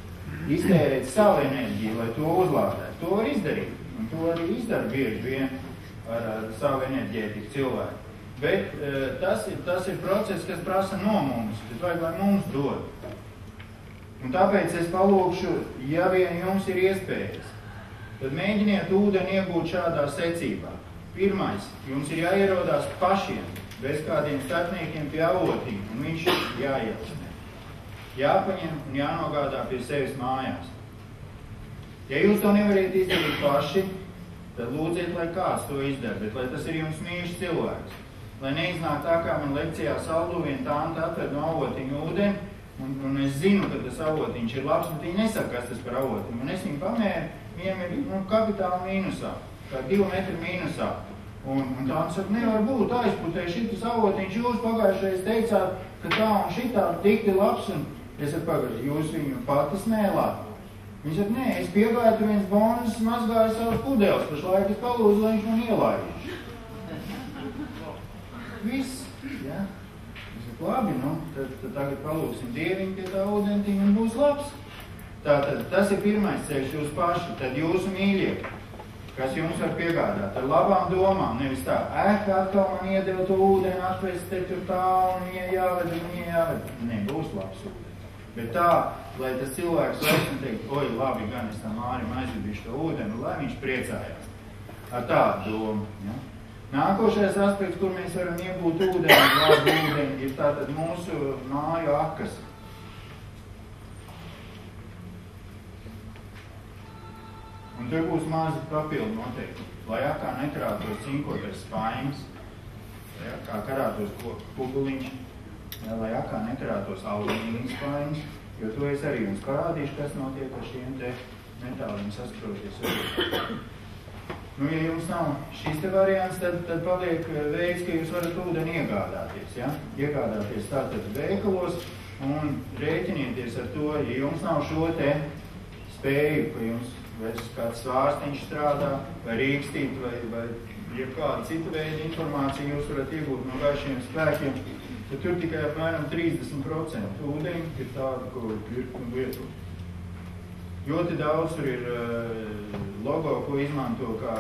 iztērēt savu enerģiju, lai to uzlādētu. To var izdarīt, un to arī izdara bieži vien ar savu enerģētiku cilvēku. Bet tas ir process, kas prasa no mums, bet vajag, lai mums dod. Un tāpēc es palūkšu, ja vien jums ir iespējas, tad mēģiniet ūdeni iegūt šādā secībā. Pirmais, jums ir jāierodās pašiem, bez kādiem starpniekiem pie avotiņa, un viņš ir jāielastē. Jāpaņem un jānogādā pie sevis mājās. Ja jūs to nevariet izdarīt paši, tad lūdziet, lai kāds to izdara, bet lai tas ir jums mīļš cilvēks. Lai neiznāk tā, kā man lekcijā Saldu vien tānta atved no avotiņa ūdeni, un es zinu, ka tas avotiņš ir labs, un viņi nesaka, kas tas par avotiņu. Un es viņu pamēru, viņam ir kapitāli mīnusā. Kā 2 metri mīnusā. Un tā saka, nevar būt aizputē šitas avotiņš, jūs pagājušreiz teicāt, ka tā un šitā tikti labs, un es saku, pagājuši, jūs viņu pati smēlāt. Viņi saka, nē, es piegāju, ka viens bonus mazgāja savas pudeles, pašlaik es palūdzu, lai viņš man ielaiž. Viss, ja? Es saku, labi, nu, tad tagad palūksim Dieviņu pie tā ūdentiņa un būs labs. Tātad tas ir pirmais ceļš jūs paši, tad jūsu mīļie, kas jums var piegādāt ar labām domām, nevis tā, atkal man iedeva to ūdeni, atvest te tur tā un jāved. Nebūs labs ūdeni. Bet tā, lai tas cilvēks vairs un teikt, oj, labi, gan es tam Mārim aizvedīšu to ūdeni, lai viņš priecājās. Ar tādu domu. Ja? Nākošais aspekts, kur mēs varam iegūt ūdeni, labu ūdeni, ir tātad mūsu māju akas. Un tur būs mazi papildu noteikti. Lai akā nekrātos cinkotais spaiņas, lai akā karātos kuguliņš, lai akā nekarātos alumīnijas spaiņas, jo to es arī jums parādīšu, kas notiek ar šiem te metāliem saskaroties. Nu, ja jums nav šis te variants, tad paliek veids, ka jūs varat ūdeni iegādāties, ja? Iegādāties tātad veikalos un rēķinieties ar to, ja jums nav šo te spēju, ka jums vairs kāds svārstiņš strādā, vai rīkstīt, vai jebkāda cita veida informācija jūs varat iegūt no gaišiem spēkiem, tad tur tikai apmēram 30% ūdeņi ir tāda, ko pirkt un lietot. Ļoti daudz tur ir logo, ko izmanto kā,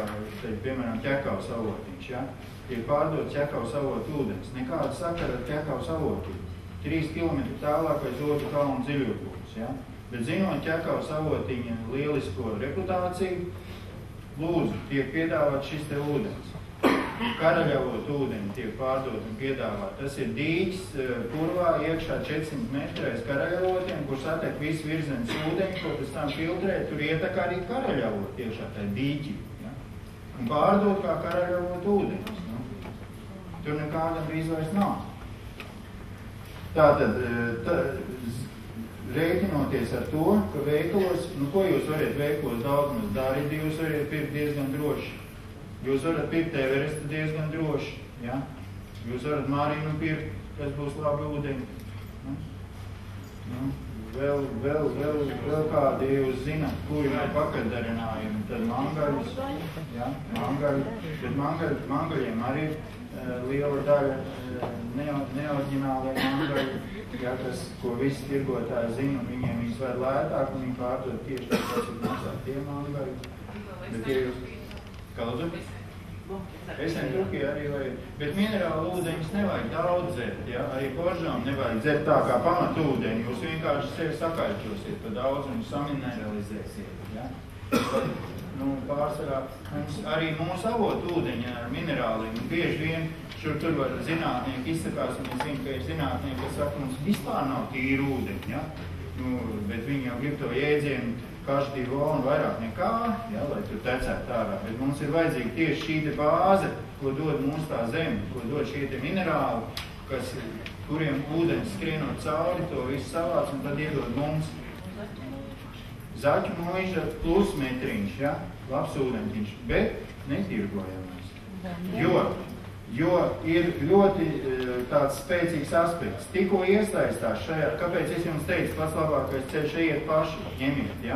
piemēram, ķekavas avotiņš. Ja? Ir pārdot ķekavas avotu ūdens. Nekāda sakara ar ķekavas avotu. 3 km tālāk aiz otru kalnu dziļjokļus. Ja? Bet zinot ķekavas avotiņa lielisko reputāciju, lūdzu, tiek piedāvāt šis te ūdens. Karaļavot ūdeni tiek pārdot un piedāvāt. Tas ir dīķis purvā iekšā 400 metru aiz karaļavotiem, kur satiek visu virzemes ūdeni, ko pēc tam filtrē, tur ietek arī karaļavot iekšā tā dīķi. Ja? Un pārdot kā karaļavot ūdenis. Nu? Tur nekādam drīz vairs nav. Tātad, rēķinoties ar to, ka veikalos, nu ko jūs varat veikalos daudz maz darīt, jūs varat pirkt diezgan droši. Jūs varat pirkt Everestu diezgan droši, ja? Jūs varat Marinu pirkt, kas būs labi ūdeņi. Nu, vēl kādi jūs zināt, kuri nav pakaļdarinājumi, tad mangaļus, ja? Bet mangaļiem arī liela daļa neoriģinālai mangaļi, ja, ko visi tirgotāji zina, un viņiem viņas vajag lētāk, un viņi pārdod tieši tā, kas ir maksāt tie mangaļi. Bet ja jūs... Kaldu? Es netruki arī vajag, bet minerālu ūdeņus nevajag daudz dzert, ja? Arī kožām nevajag dzert tā kā pamatūdeņi, jūs vienkārši sevi sakaļķosiet pa daudz un samineralizēsiet, ja? Nu, pārsvarā, arī mūsu avotu ūdeņi ar minerāliem, bieži vien tur var zinātnieki izsakās, un es zinu, ka ir zinātnieki, kas saka, mums vispār nav tīri ūdeņi, ja? Nu, bet viņi jau grib to jēdzienu, H2O un vairāk nekā, ja, lai tur tecētu ārā. Bet mums ir vajadzīga tieši šī te bāze, ko dod mums tā zeme, ko dod šie te minerāli, kuriem ūdens skrienot cauri, to visu savāc un tad iedod mums. Zaķu mūža plus metriņš, ja, labs ūdentiņš, bet netirgojamais. Jo ir ļoti tāds spēcīgs aspekts. Tikko iesaistās šajā, kāpēc es jums teicu, pats labākais ceļš ejiet paši, ņemiet, ja?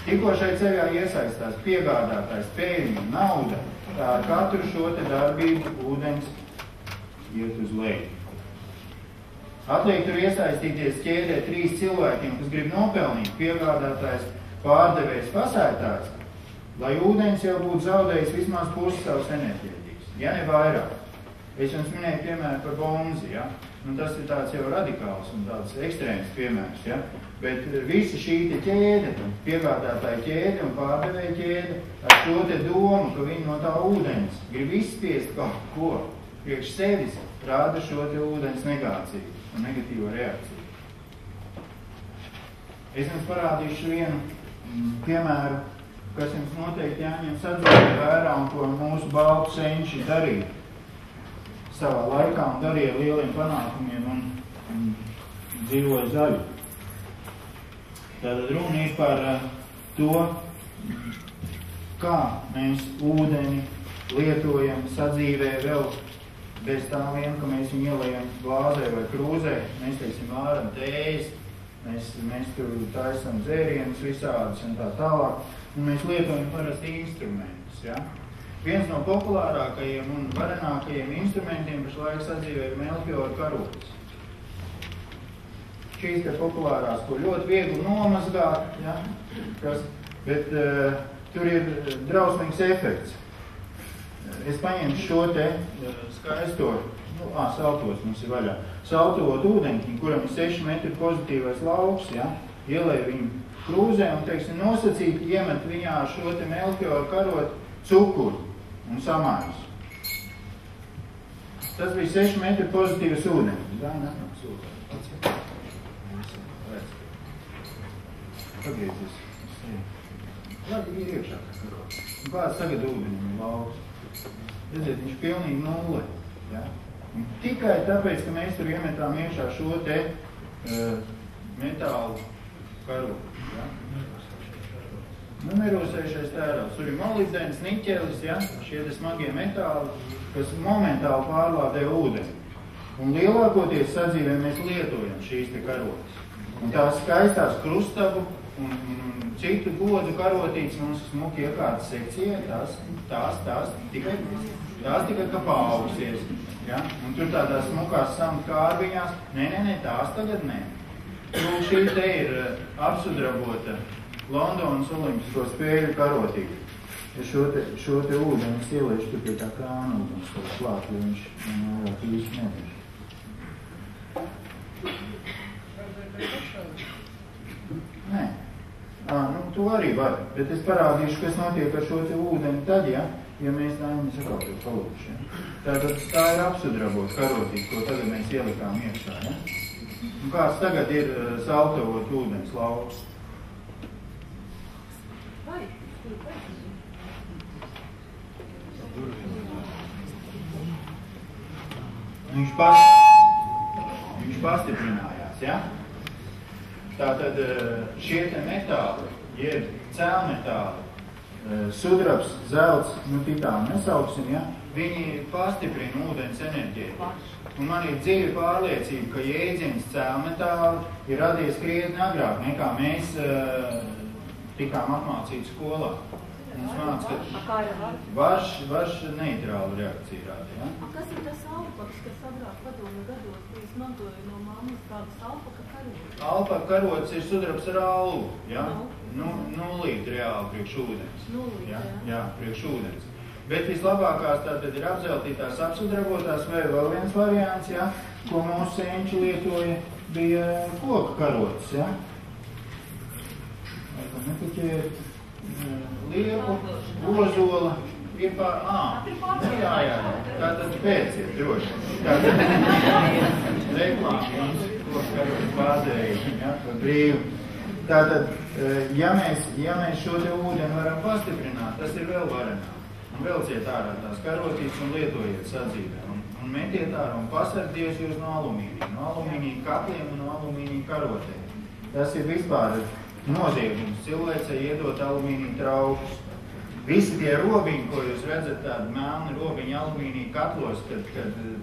Tikko šai ceļā iesaistās piegādātājs, pēļņi, nauda, tā katru šo te darbību ūdens iet uz leju. Atliek tur iesaistīties ķēdē 3 cilvēkiem, kas grib nopelnīt, piegādātājs, pārdevējs, pasētājs, lai ūdens jau būtu zaudējis vismaz pusi savas enerģētikas, ja ne vairāk. Es jums minēju piemēru par Bonzi, ja? Un tas ir tāds jau radikāls un tāds ekstrēms piemērs, ja? Bet visa šī te ķēde, piegādātāja ķēde un pārdevēja ķēde, ar šo te domu, ka viņi no tā ūdens grib izspiest kaut ko priekš sevis, rāda šo te ūdens negāciju un negatīvo reakciju. Es jums parādīšu vienu piemēru, kas jums noteikti jāņem sadzīvē vērā un ko mūsu baltu senči darīja savā laikā un darīja lieliem panākumiem un dzīvoja zaļu. Tātad runa ir par to, kā mēs ūdeni lietojam sadzīvē vēl bez tā vien, ka mēs viņu ielējam glāzē vai krūzē, mēs, teiksim, vāram tējas, mēs tur taisam dzērienus visādus un tā tālāk, un mēs lietojam parasti instrumentus, ja? Viens no populārākajiem un varenākajiem instrumentiem pašlaik sadzīvē ir Melchiora karotes. šīs te populārās, ko ļoti viegli nomazgāt, ja? Bet tur ir drausmīgs efekts. Es paņemšu šo te skaisto, saltos mums ir vaļā, saltot ūdeņķiņu, kuram ir 6 metri pozitīvais lauks, ja? Ielēju viņu krūzē un, teiksim, nosacīt, iemet viņā šo te melkioru karot cukuru un samājus. Tas bija 6 metri pozitīvas ūdeņi. Jā, nāk sūtā. Pagriezies. Labi, ir iekšā tā karot. Un kāds tagad ūdeņi ir lauks? Redziet, viņš pilnīgi nulle. Ja? Un tikai tāpēc, ka mēs tur iemetām iekšā šo te metālu karotu. Ja? Numerosējušais tērauds. Tur ir molibdens, niķelis, ja? Šie te smagie metāli, kas momentāli pārlādē ūdeni. Un lielākoties sadzīvē mēs lietojam šīs te karotas. Un tās skaistās krustabu un citu godu karotītes mums smuki iekārtas sekcijai, tās tikai kā paaugsies. Ja? Un tur tādās smukās samu kārbiņās, nē, tās tagad nē. Lūk, šī te ir apsudrabota Londonas olimpisko spēļu karotīte. Ja šo te ūdeni es ieliešu tur pie tā krāna ūdens klāt, jo viņš vairāk īsti nevieš. Nē. Tu arī vari, bet es parādīšu, kas notiek ar šo te ūdeni tad, ja mēs mēs atkal to palūkšu. Ja? Tātad tā ir apsudrabot karotīte, ko tagad mēs ielikām iekšā. Ja? Un kāds tagad ir saltavot ūdens lauks? Viņš pastiprinājās, ja? Tātad šie te metāli, jeb cēlmetāli, sudrabs, zelts, titānu nesauksim, ja? Viņi pastiprina ūdens enerģiju. Un man ir dziļa pārliecība, ka jēdziens cēlmetāli ir radies krietni agrāk, nekā mēs tikām apmācīti skolā. Mums māca, ka varš neitrālu reakciju rāda, ja? Kas ir tas alpaks, kas agrāk padomu gados, ko jūs mantoja no mammas, kādas alpaka karotas? Alpaka karotas ir sudrabs ar alvu, ja? Nulīt reāli priekš ūdens. Nulīt, ja? Jā, priekš ūdens. Bet vislabākās tātad ir apzeltītās apsudrabotās, vai vēl viens variants, ja? Ko mūsu senči lietoja, bija koka karotas, ja? Vai tā nepaķēt? Liepu, ozola, ir jā, tātad pēc ir droši. Tātad reklāma, ko karotas bāzēja, ja, par brīvu. Tātad, ja mēs šo te ūdeni varam pastiprināt, tas ir vēl varenāk. Un velciet ārā tās karotītes un lietojiet sadzīvē. Un metiet ārā un pasargties jūs no alumīnija katliem un no alumīnija karotēm. Tas ir vispār noziegums cilvēcei iedot alumīnija traukus. Visi tie robiņi, ko jūs redzat, tādi melni robiņi alumīnija katlos, kad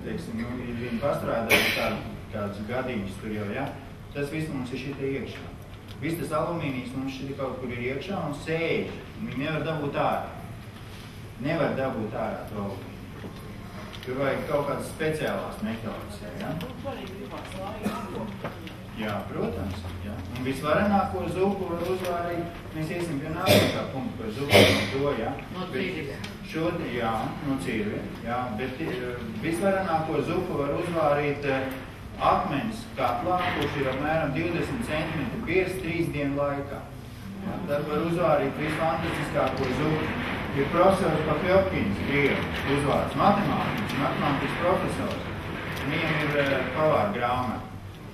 teiksim, viņi pastrādāja kādus gadiņus tur jau, ja? Tas viss mums ir šitie iekšā. Viss tas alumīnijs mums šitie kaut kur ir iekšā un sēž. Viņi nevar dabūt ārā. Nevar dabūt ārā to alumīniju. Tur vajag kaut kādas speciālās metodas, ja? Jā, protams, jā. Un visvarenāko zupu var uzvārīt, mēs iesim pie nākamā punkta par zupu un to, jā. No cīrviem. Jā, no cīrviem, jā, bet visvarenāko zupu var uzvārīt akmens katlā, kurš ir apmēram 20 cm biers 3 dienu laikā. Jā, tad var uzvārīt visfantastiskāko zupu. Ir profesors Pakļopkins, Krievu uzvārds, matemātikas profesors. Viņam ir pavāra grāmata.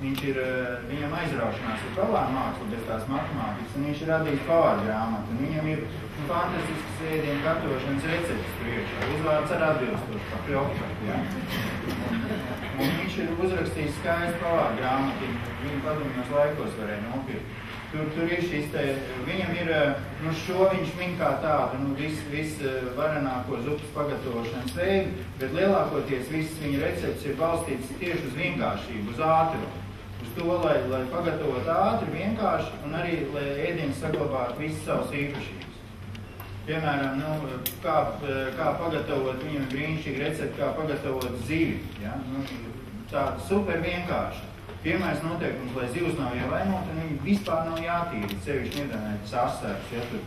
Viņam aizraušanās ir pavāra māksla bez tās matemātikas, un viņš ir radījis pavāra grāmatu. Viņam ir fantastisks ēdienu gatavošanas recepts priekšā. Uzvārds ar atbilstošu Pakļopkins, ja? Un viņš ir uzrakstījis skaistu pavāra grāmatu. Viņu padomjos laikos varēja nopirkt. Tur ir šis te, viņam ir, šo viņš min kā tādu, viss varenāko zupas pagatavošanas veidu, bet lielākoties visas viņa recepts ir balstīts tieši uz vienkāršību, uz ātrumu. Uz to, lai pagatavot ātri, vienkārši, un arī, lai ēdiens saglabātu visas savas īpašības. Piemēram, kā pagatavot, viņam brīnišķīgi recepti, kā pagatavot zivi, ja? Tāda super vienkārša. pirmais noteikums, lai zivs nav ievainota, un viņi vispār nav jātīra, sevišķi nedēļais asars, ja tur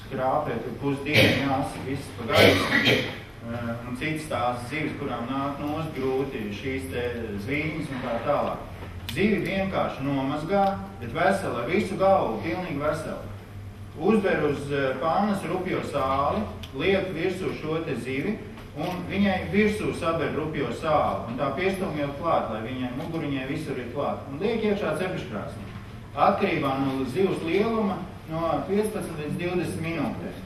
skrāpē, tur pusdienu jāsaka, viss pagājums. Un citas tās zivis, kurām nāk nost grūti šīs te zvīņas un tā tālāk. Zivi vienkārši nomazgā, bet vesela, visu galvu, pilnīgi vesela. Uzber uz pannas rupjo sāli, liek virsū šo te zivi, un viņai virsū saber rupjo sāli, un tā piestumjot klāt, lai viņai muguriņai visur ir klāt. Un liek iekšā cepeškrāsnī. Atkarībā no zivs lieluma no 15 līdz 20 minūtēm.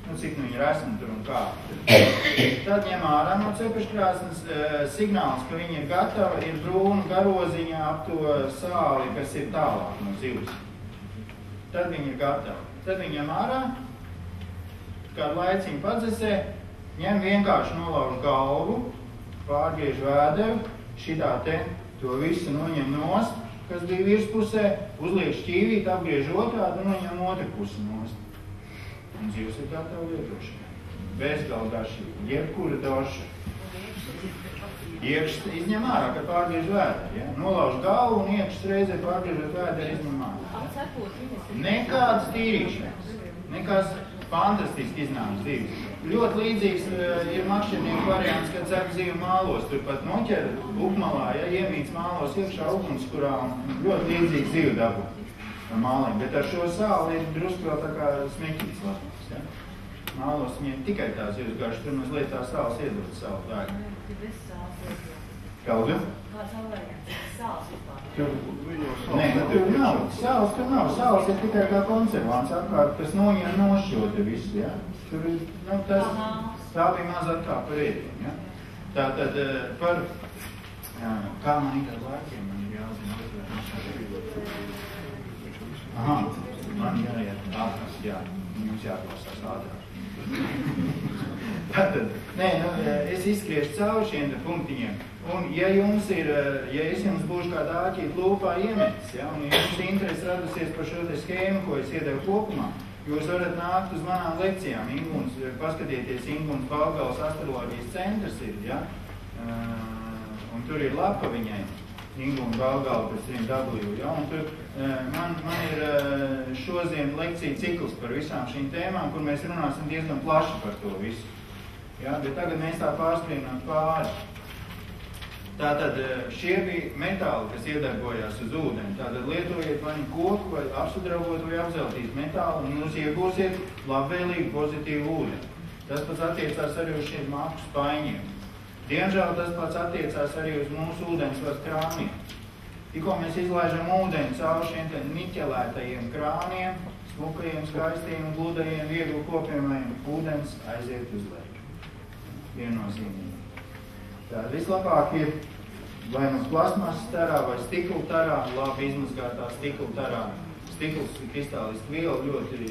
Nu, cik nu viņi ir esmu tur un kā. Tad ņem ārā no cepeškrāsnes signāls, ka viņi ir gatavi, ir brūna garoziņā ap to sāli, kas ir tālāk no zivs. Tad viņi ir gatavi. Tad viņi ņem ārā, kādu laiciņu padzesē, ņem vienkārši nolauž galvu, pārgriež vēderu, šitā te to visu noņem nost, kas bija virspusē, uzliek šķīvīt, apgriež otrādi un noņem otru pusi nost. Un zivs ir gatava lietošanai. Bezgalda garšība, jebkura doša. Iekšs izņem ārā, kad pārgriež vēderu. Ja? Nolauž galvu un iekšs reizē pārgriežot vēderu izņem ārā. Ja? Nekādas tīrīšanas. Nekas fantastiski iznāks zivs. Ļoti līdzīgs ir makšķernieku variants, kad cep zivu mālos. Turpat noķer upmalā, ja iemīts mālos iekšā upums, kurā ļoti līdzīgi zivu dabū. Māliem, bet ar šo sāli ir drusku vēl tā kā smekīts labs, ja? Mālos viņiem tikai tā zivs garš, tur mazliet tā sāls iedod savu dāgu. Kaldu? Kāds vēl variants? Sāls vispār? Nē, tur nav. Sāls tur nav. Sāls ir tikai kā konservants apkārt, kas noņem nošķo te visu, ja? Tur ir, nu, tā bija maz atkāp par ēdienu, ja? Tātad par, kā man ir ar laikiem, man ir jāzina. Aha, man jāiet ātrāk, jā, jums jāklausās ātrāk. Tātad, nē, nu, es izskriešu cauri šiem te punktiņiem, un ja jums ir, ja es jums būšu kādā āķīt lūpā iemetis, ja, un ja jums interesi radusies par šo te schēmu, ko es iedevu kopumā, jūs varat nākt uz manām lekcijām, Inguns, paskatieties, Inguns Balgavas astroloģijas centrs ir, ja, un tur ir lapa viņai. Ingūna Balgala pēc 3W, ja, un tur man ir šodien lekcija cikls par visām šīm tēmām, kur mēs runāsim diezgan plaši par to visu. Ja, bet tagad mēs tā pārskrienam pāri. Tātad šie bija metāli, kas iedarbojās uz ūdeni. Tātad lietojiet vai koku, vai apsudravot, vai apzeltīt metālu, un jūs iegūsiet labvēlīgu pozitīvu ūdeni. Tas pats attiecās arī uz šiem māku spaiņiem. Diemžēl tas pats attiecās arī uz mūsu ūdensvaru krāniem. Tikko mēs izlaižam ūdeni caur šiem niķelētajiem krāniem, smukajiem, skaistiem, gludajiem, viegli kopjamajiem, ūdens aiziet uz leju. Viennozīmīgi. Tā vislabāk ir vai mums plasmasas tarā vai stikla tarā, labi izmazgātā stikla tarā. Stikls kristāliski viela ļoti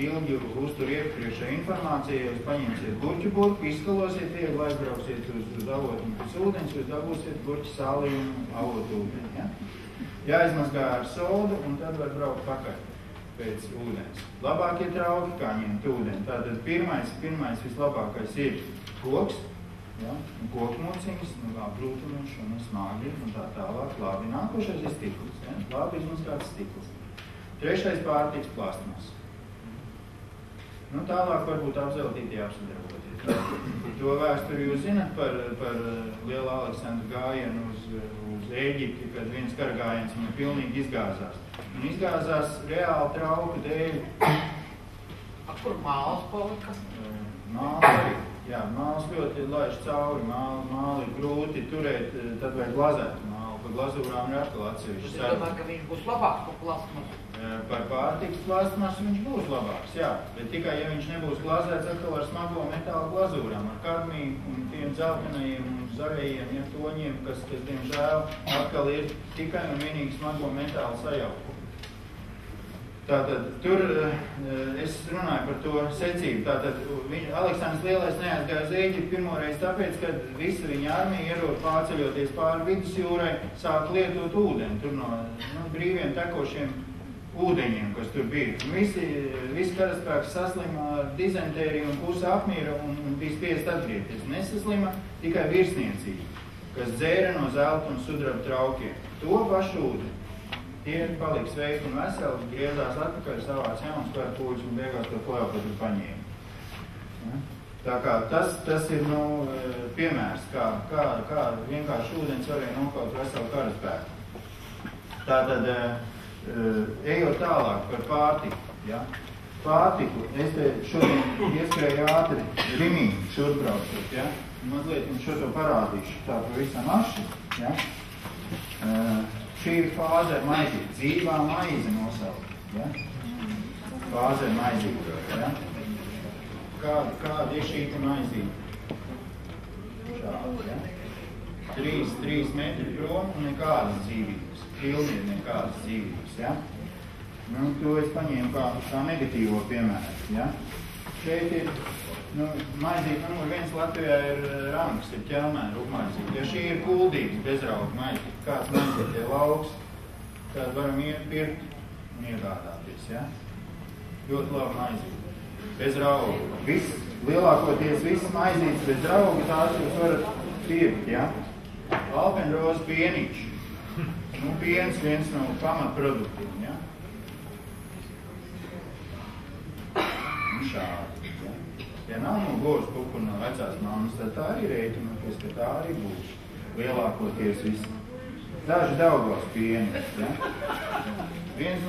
ilgi uztur iepriekšēju informāciju. Jūs paņemsiet gurķu burku, izskalosiet viegli, aizbrauksiet uz avotu un pēc ūdens, jūs dabūsiet gurķu sāli un avotu ūdeni. Ja? Jāizmazgā ar sodu un tad var braukt pakaļ pēc ūdens. Labākie trauki, kā ņemt ūdeni. Tātad pirmais vislabākais ir koks, ja? Un kokmuciņas, grūtumiņš un smāgi un tā tālāk. Labi, nākošais ir stikls, ja? Labi izmazgāts stikls. Trešais pārtiks plasmas. Nu, tālāk varbūt apzeltītie apsadarboties. To vēsturi jūs zinat par Liela Aleksandra gājienu uz Ēģipti, kad viens karagājiens viņu pilnīgi izgāzās. Un izgāzās reāli trauku dēļ. Kur māls palika? Māls arī. Jā, māls ļoti laiž cauri. Māli ir grūti turēt, tad vajag glazēt mālu. Par glazūrām ir atkal atsevišķi. Es domāju, ka viņš būs labāks par plasmasu. Par pārtiks plasmasu viņš būs labāks, jā. Bet tikai, ja viņš nebūs glazēts atkal ar smago metāla glazūrām, ar kadmiju un tiem dzeltenajiem un zaļajiem toņiem, kas diemžēl atkal ir tikai un vienīgi smago metāla sajaukumu. Tātad, tur es runāju par to secību. Tātad, Aleksandrs Lielais neaizgāja uz Ēģipti pirmoreiz tāpēc, kad visa viņa armija ierod pārceļoties pāri vidusjūrai, sāk lietot ūdeni. Tur no brīviem tekošiem ūdeņiem, kas tur bija. Visi karaspēks saslima ar dizentēriju un pusi apmīra un bija spiest atgriezties. Nesaslima tikai virsniecība, kas dzēra no zelta un sudraba traukiem. to pašūdi, tie paliks sveiki un veseli, griezās atpakaļ savāc jauns kvarpūļus un beigās to Kleopatru paņēma. Ja? Tā kā tas ir, piemērs, kā vienkārši ūdens varēja nokaut veselu karaspēku. Tātad, ejot tālāk par pārtiku, ja? Pārtiku, es te šodien ieskrēju ātri Rimīnu šurbraucot, ja? Mazliet jums šo to parādīšu, tā pavisam aši, ja? Šī ir fāze ar maizīt, dzīvā maize nosaukt, ja? Fāze ar maizīt, ja? Kāda ir šī maizīt? Šādi, ja? 3 metri prom un nekādas dzīvības, pilnīgi nekādas dzīvības, ja? To es paņēmu kā negatīvo piemēru, ja? Šeit ir, maizīt numur 1 Latvijā ir rangs, ir ķelmēna rupmaizīt. Ja šī ir kuldīgs bezrauga maizīt, kāds maizīt ir lauks, tad varam iet pirkt un iegādāties, ja? Ļoti labi maizīt. Bez rauga. Lielākoties viss maizītes bez rauga, tās jūs varat pirkt, ja? Alpenroza pieniņš. Piens viens no pamatproduktiem, ja? Un šādi, ja? Ja nav no govs pupu no vecās mammas, tad tā arī rēķinoties, ka tā arī būs. Lielākoties viss. Daži Daugavas pieni, ja? Viens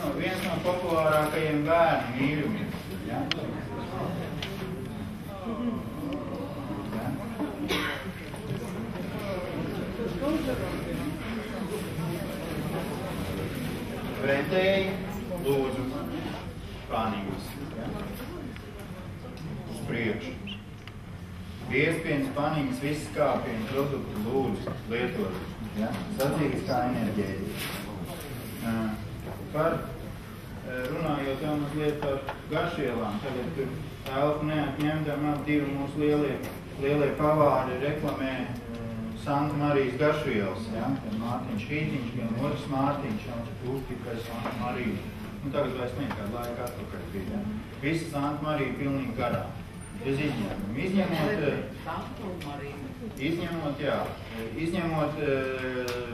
no populārākajiem bērnu mīļumiem, ja? Pretēji, lūdzu, paniņas, ja? Uz priekšu. Biezpienas, paniņas, visi kāpienu produktu lūdzu lietot, ja? Sadzīves kā enerģētika. Runājot jau mazliet par garšvielām, tagad tur elpu neatņemtam divi mūsu lielie pavāri reklamē Santa Marijas garšvielas, ja? Tad Mārtiņš Rītiņš, gan otrs Mārtiņš, tikai Santa Marija. Tagad vairs nekādu laiku atpakaļ bija, ja? Visa Santa Marija pilnīgi garā. Bez izņēmumu. Izņemot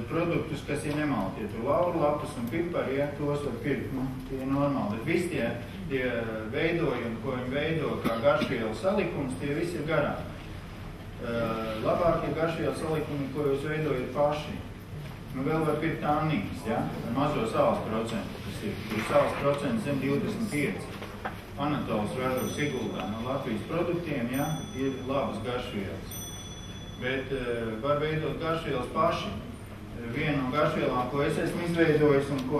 produktus, kas ir nemalti. Ja tur lauru lapas un pipari, ja, tos var pirkt, tie ir normāli. Bet visi tie veidojumi, ko viņi veido kā garšvielu salikums, tie visi ir garā. Labākie garšvielu salikumi, ko jūs veidojat paši. Vēl var pirkt tannīgas, ja? Ar mazo sāls procentu, kas ir. Tur sāls procents zem 25. Anatols Vēdru Siguldā no Latvijas produktiem, ja? Ir labas garšvielas. Bet var veidot garšvielas paši. Viena no garšvielām, ko es esmu izveidojis un ko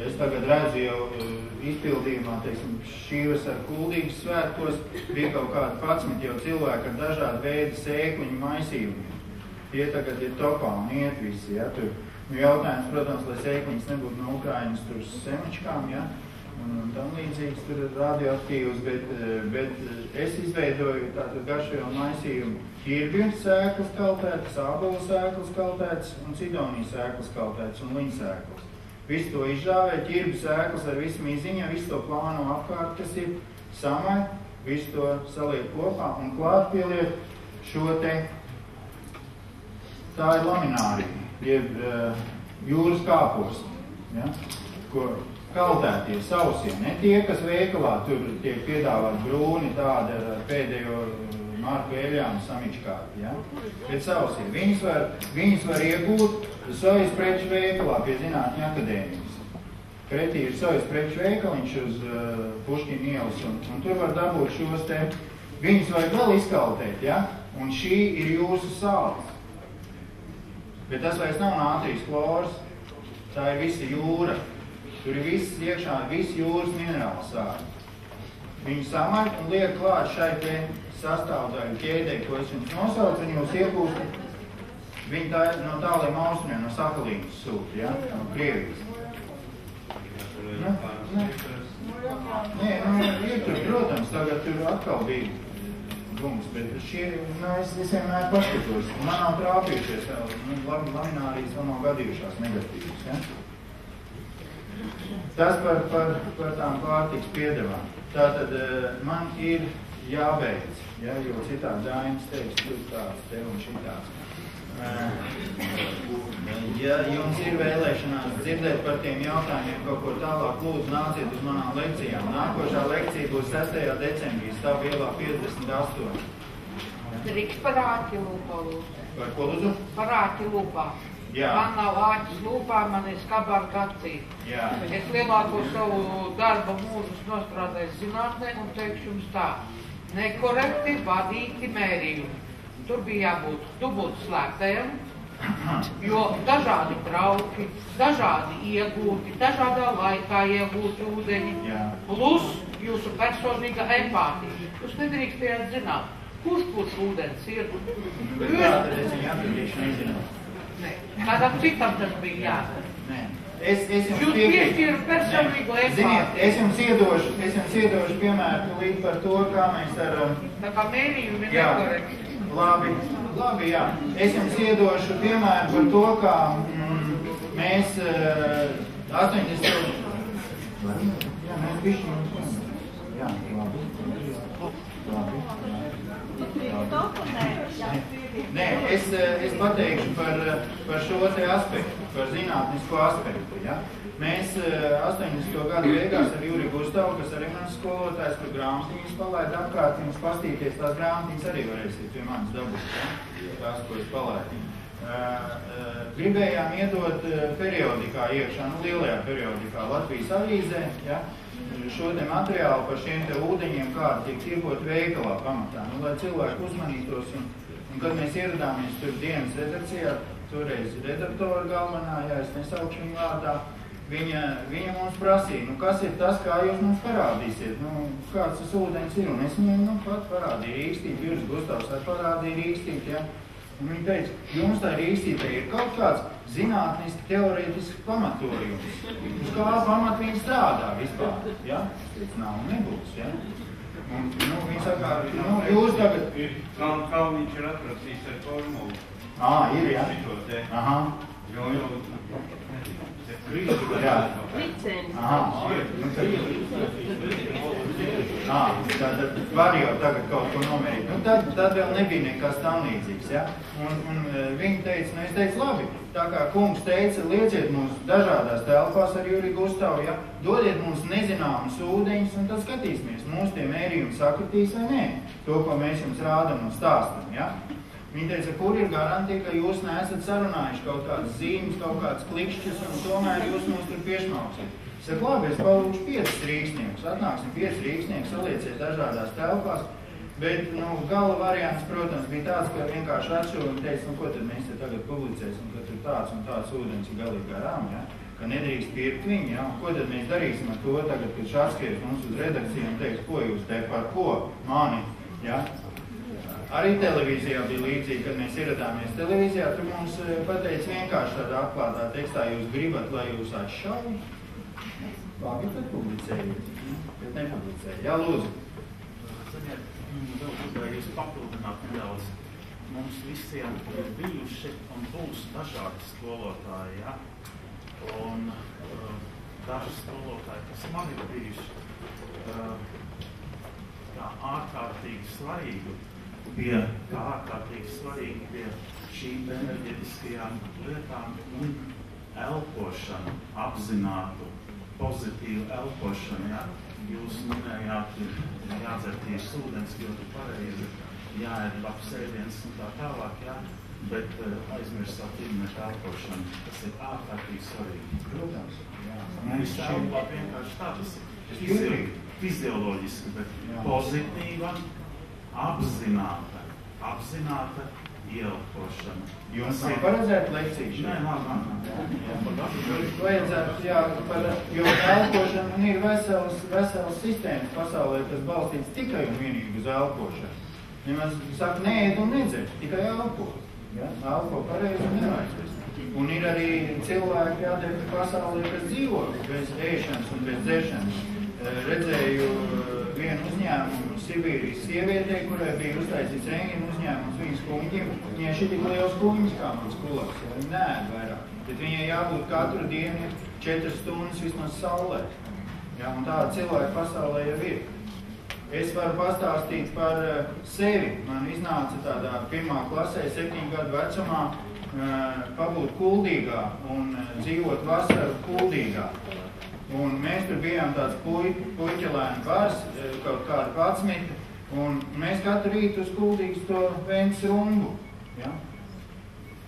es tagad redzu jau izpildījumā, teiksim, šīvas ar kuldīgas svētkos, bija kaut kādi 11 jau cilvēki ar dažādu veidu sēkliņu maisījumiem. Tie tagad ir topā un iet visi, ja, tur. Jautājums, protams, lai sēkliņas nebūtu no Ukrainas tur semičkām, ja, un tam līdzīgs tur ir radioaktīvs, bet es izveidoju tātad garšvielu maisījumu ķirbju sēklas kaltētas, ābolu sēklas kaltētas un cidonijas sēklas kaltētas un liņa sēklas. Visu to izžāvēju, ķirbju sēklas ar visu miziņu, visu to plānu apkārt, kas ir samai, visu to saliek kopā un klāt pieliek šo te. Tā ir laminārija, jeb jūras kāposti, ja? Ko kaltētie sausie, ne tie, kas veikalā tur tiek piedāvāt brūni tādi ar pēdējo Marku Eļānu samičkāti, ja? Bet sausie, viņus var iegūt sojas preču veikalā pie Zinātņu akadēmijas. Pretī ir sojas preču veikaliņš uz Puškina ielas, un tur var dabūt šos te, viņus vajag vēl izkaltēt, ja? Un šī ir jūsu sāls. Bet tas vairs nav nātrijas klors, tā ir visa jūra. Tur ir viss iekšā, viss jūras minerāls sāli. Viņu samar un liek klāt šai te sastāvdaļu ķēdē, ko es jums nosaucu, un jūs iegūstat. Viņi tā ir no tāliem austrumiem, no Sahalīnas sūta, ja? No Krievijas. Nē, ir tur, protams, tagad tur atkal bija. Bet šie, es vienmēr paskatos. Man nav trāpījušies, laminārijas vēl nav gadījušās negatīvas. Ja? Tas par tām pārtiks piedevām. Tātad man ir jābeidz, ja, jo citādi Dainis teiks, tur tāds, te un šitāds. Ja jums ir vēlēšanās dzirdēt par tiem jautājumiem kaut ko tālāk, lūdzu nāciet uz manām lekcijām. Nākošā lekcija būs 6. decembrī, Stāvu ielā 58. Drīkst par āķi lūpā, lūdzu. Par ko lūdzu? Par āķi lūpā. Jā. Man nav āķis lūpā, man ir skabāra gacī. Jā. Es lielāko savu darba mūžus nostrādāju zinātnē un teikšu jums tā. Nekorekti vadīti mērījumi. Tur bija jābūt dubult slēgtajam, jo dažādi trauki, dažādi iegūti, dažādā laikā iegūti ūdeņi, plus jūsu personīga empātija. Jūs nedrīkstējāt zināt, kurš ūdens ir. Tātad es viņu atradīšu nezināt. Nē, kādam citam tas bija jādara. Nē. Es jums Jūs piešķiru personīgu empātiju. Ziniet, es jums iedošu piemēru līdz par to, kā mēs ar... Tā kā mērījumi nekorekti. Labi, jā. Es jums iedošu piemēru par to, kā mēs 80... Jā, mēs bišķi... Jā, labi. Nē, es pateikšu par šo te aspektu, par zinātnisko aspektu, ja? Mēs 80. gadu beigās ar Juri Gustavu, kas arī mans skolotājs, par grāmatiņas palaida apkārt, jums pastīties, tās grāmatiņas arī varēsiet pie manis dabūt, ja? Tās, ko es palaidu. Gribējām iedot periodikā iekšā, lielajā periodikā Latvijas avīzē, ja? Šo te materiālu par šiem te ūdeņiem, kādi tiek tirgot veikalā pamatā, lai cilvēki uzmanītos. Un kad mēs ieradāmies tur dienas redakcijā, toreiz redaktora galvenā, ja es nesaukšu viņu vārdā, viņa mums prasīja, kas ir tas, kā jūs mums parādīsiet, kāds tas ūdeņs ir. Un es viņam pat parādīju rīkstīt, Juris Gustavs arī parādīja rīkstīt, ja. Un viņi teica, jums tā rīkstītē ir kaut kāds zinātniski, teorētiski pamatojums. Uz kā pamat viņi strādā vispār, ja? Nav un nebūs, ja? Un, viņi saka, jūs tagad... Kā viņš ir atracījis ar formulu? Ir, ja? Aha. Jo. Jā. Aha. Tātad var jau tagad kaut ko nomērīt. Tad vēl nebija nekas tam līdzīgs, ja? Un viņi teica, es teicu, labi, tā kā kungs teica, lieciet mums dažādās telpās ar Juri Gustavu, ja? Dodiet mums nezināmus ūdeņus un tad skatīsimies, mūs tie mērījumi sakritīs vai nē. To, ko mēs jums rādam un stāstam, ja? Viņi teica, kur ir garantija, ka jūs neesat sarunājuši kaut kādas zīmes, kaut kādas klikšķus, un tomēr jūs mums tur piešmauksiet. Saku, labi, es palūkšu 5 rīksniekus, atnāksim 5 rīksniekus, salieciet dažādās telpās, bet, gala variants, protams, bija tāds, ka vienkārši atšuva un teica, ko tad mēs te tagad publicēsim, ka tur tāds un tāds ūdens ir galīgi garām, ja? Ka nedrīkst pirkt viņu, ja? Un ko tad mēs darīsim ar to tagad, kad Šarskieris mums uz redakciju un teiks, ko jūs te par ko, mani, ja? Arī televīzijā bija līdzīgi, kad mēs ieradāmies televīzijā, tur mums pateica vienkārši tādā atklātā tekstā, jūs gribat, lai jūs atšauj? Labi, tad publicējiet, bet nepublicējiet. Jā, lūdzu. Ziniet, vēl jūs papildināt nedaudz. Mums visiem ir bijuši un būs dažādi skolotāji, ja? Un daži skolotāji, kas man ir bijuši, kā ārkārtīgi svarīgi pie šīm enerģetiskajām lietām un elpošanu, apzinātu, pozitīvu elpošanu, ja? Jūs minējāt, jādzer tieši ūdens, ļoti pareizi, jāēd labs ēdiens un tā tālāk, ja? Bet aizmirstāt ilgmetu elpošanu, tas ir ārkārtīgi svarīgi. Protams, jā. Nevis elpot vienkārši tā, tas ir fizioloģiski, bet pozitīva, apzināta ieelpošana. Jums nav paredzēta lekcija? Nē, nav. Vajadzētu, jo elpošana ir veselas sistēmas pasaulē, kas balstīts tikai un vienīgi uz elpošanu. Nemaz saka, neēd un nedzer, tikai elpo. Ja? Elpo pareizi un neaizvis. Un ir arī cilvēki jādara pasaulē, kas dzīvo bez ēšanas un bez dzeršanas. Redzēju vienu uzņēmumu Sibīrijas sievietē, kurai bija uztaisīts rengēna uzņēmums viņas kuņģiem. Viņai šitik liels kuņģis kā mums kulaks, ja viņi neēd vairāk. Bet viņai jābūt katru dienu 4 stundas vismaz saulē. Ja? Un tāda cilvēka pasaulē jau ir. Es varu pastāstīt par sevi. Man iznāca tādā 1. klasē, 7 gadu vecumā, pabūt Kuldīgā un dzīvot vasaru Kuldīgā. Un mēs tur bijām tāds puiķelēni bars, kaut kāda 11, un mēs katru rītu uz Kuldīgas to Ventas rumbu. Ja?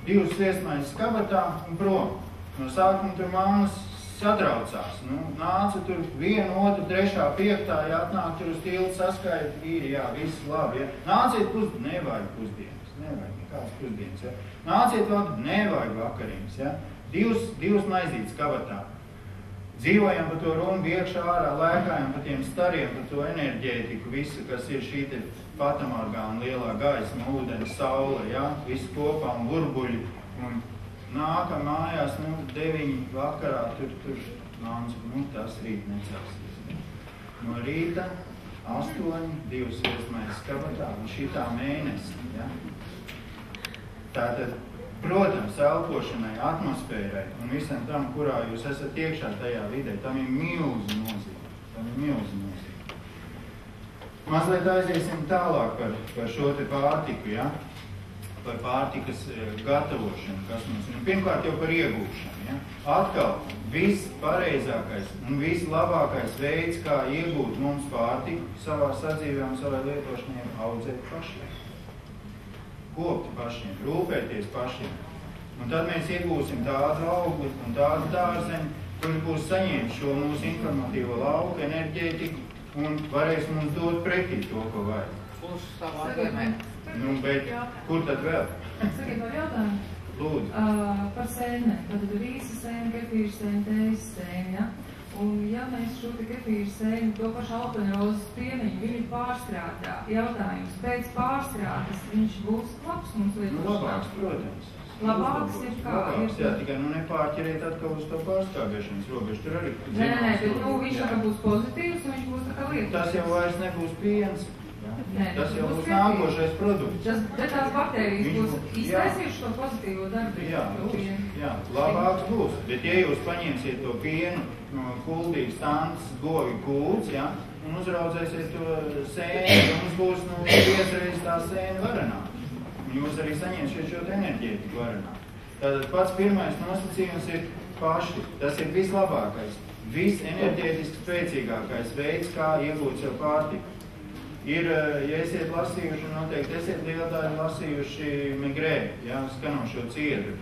2 sviestmaizes kabatā un prom. No sākuma tur mammas satraucās. Nāca tur 1, 2, 3, 5, ja atnāk tur uz tiltu saskaita, jā, viss labi, ja. Nāciet pusdienas, nevajag pusdienas, nevajag nekāds pusdienas, ja. Nāciet vakar, nevajag vakarīnas, ja. 2 maizītes kabatā. Dzīvojam pa to rumbu iekšā ārā, lēkājam pa tiem stariem, pa to enerģētiku, visu, kas ir šī te fatamorgāna lielā gaisma, ūdens, saule, ja, visu kopā un burbuļi. Un nākam mājās, 9 vakarā, tur māmas, tas rīt necelsies. No rīta 8, 2 sviestmaizes kabatā un šitā mēnesi, ja. Tātad, protams, elpošanai, atmosfērai un visam tam, kurā jūs esat iekšā tajā vidē, tam ir milzu nozīme. Mazliet aiziesim tālāk par šo te pārtiku, ja? Par pārtikas gatavošanu, kas mums ir. Pirmkārt jau par iegūšanu, ja? Atkal, viss pareizākais un viss labākais veids, kā iegūt mums pārtiku savā sadzīvē un savai lietošanai, audzēt pašiem. Kopt pašiem, rūpēties pašiem. Un tad mēs iegūsim tādu augli un tādu dārzeņu, kuri būs saņēmis šo mūsu informatīvo lauku, enerģētiku un varēs mums dot pretī to, ko vajag. Uz savā zemē. Bet kur tad vēl? Sakiet vēl jautājumu. Lūdzu. Par sēne. Tad rīsa sēne, kefīra sēne, tējas sēne, ja? Un ja mēs šo te kefīra sēni, to pašu alpeņrozes pieniņu, viņu pārstrādā. Jautājums, pēc pārstrādes viņš būs labs mums lietošanā? Labāks, protams. Labāks ir kā? Jā, tikai nepārķeriet atkal uz to pārskābēšanas robežu. Tur arī... Nē, bet viņš tā kā būs pozitīvs un viņš būs tā kā lietošanas. Tas jau vairs nebūs piens. Nē, tas jau būs nākošais produkts. Bet tās baktērijas būs iztaisījuši to pozitīvo darbu. Jā, labāks būs. Bet ja jūs paņemsiet to pienu no Kuldīgas tantes govju kūts, ja, un uzraudzēsiet to sēni, jums būs 5 reizes tā sēna varanā. Un jūs arī saņemsiet šo enerģētiku varanā. Tātad pats pirmais nosacījums ir paši. Tas ir vislabākais, visenerģētiski spēcīgākais veids, kā iegūt sev pārtiku. Ir, ja esiet lasījuši, noteikti esiet liela daļa lasījuši Migrē, ja, skanošo ciedru.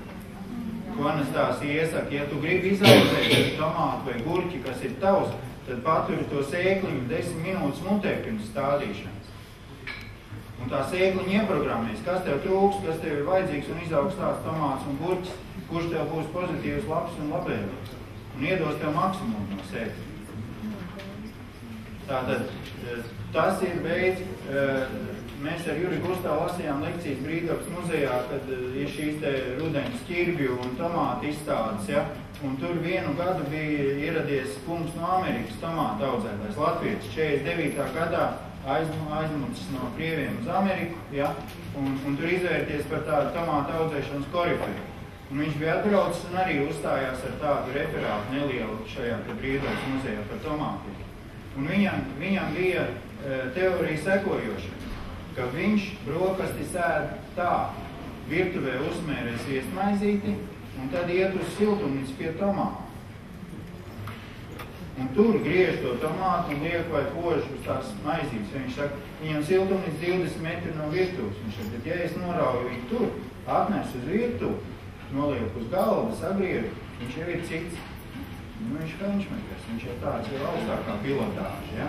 Ko Anastāsija iesaka, ja tu gribi izaudzēt tomātu vai gurķi, kas ir tavs, tad paturi to sēkliņu 10 minūtes mutē pirms stādīšanas. Un tā sēkliņa ieprogrammēs, kas tev trūks, kas tev ir vajadzīgs un izaugs tās tomāts un gurķis, kurš tev būs pozitīvs, labs un labvēlīgs. Un iedos tev maksimumu no sēkliņa. Tātad, tas ir veids, mēs ar Juri Gustavu lasījām lekcijas Brīvdabas muzejā, kad ir šīs te rudeņu ķirbju un tomātu izstādes, ja? Un tur vienu gadu bija ieradies kungs no Amerikas tomātu audzētājs, Latvijas, 49. gadā aizmucis no Krieviem uz Ameriku, ja? Un tur izvērties par tādu tomātu audzēšanas korifeju. Un viņš bija atbraucis un arī uzstājās ar tādu referātu nelielu šajā te Brīvdabas muzejā par tomātiem. Un viņam bija teorija sekojoša, ka viņš brokasti sēd tā, virtuvē uzmērē sviestmaizīti un tad iet uz siltumnīcu pie tomātu. Un tur griež to tomātu un liek vai pož uz tās maizītes. Viņš saka, viņam siltumnīca 20 metri no virtuves. Viņš saka, bet ja es norauju viņu tur, atnesu uz virtuvi, nolieku uz galda, sagriežu, viņš jau ir cits. Viņš frenčmekers, viņš jau tāds jau augstākā pilotāža, ja?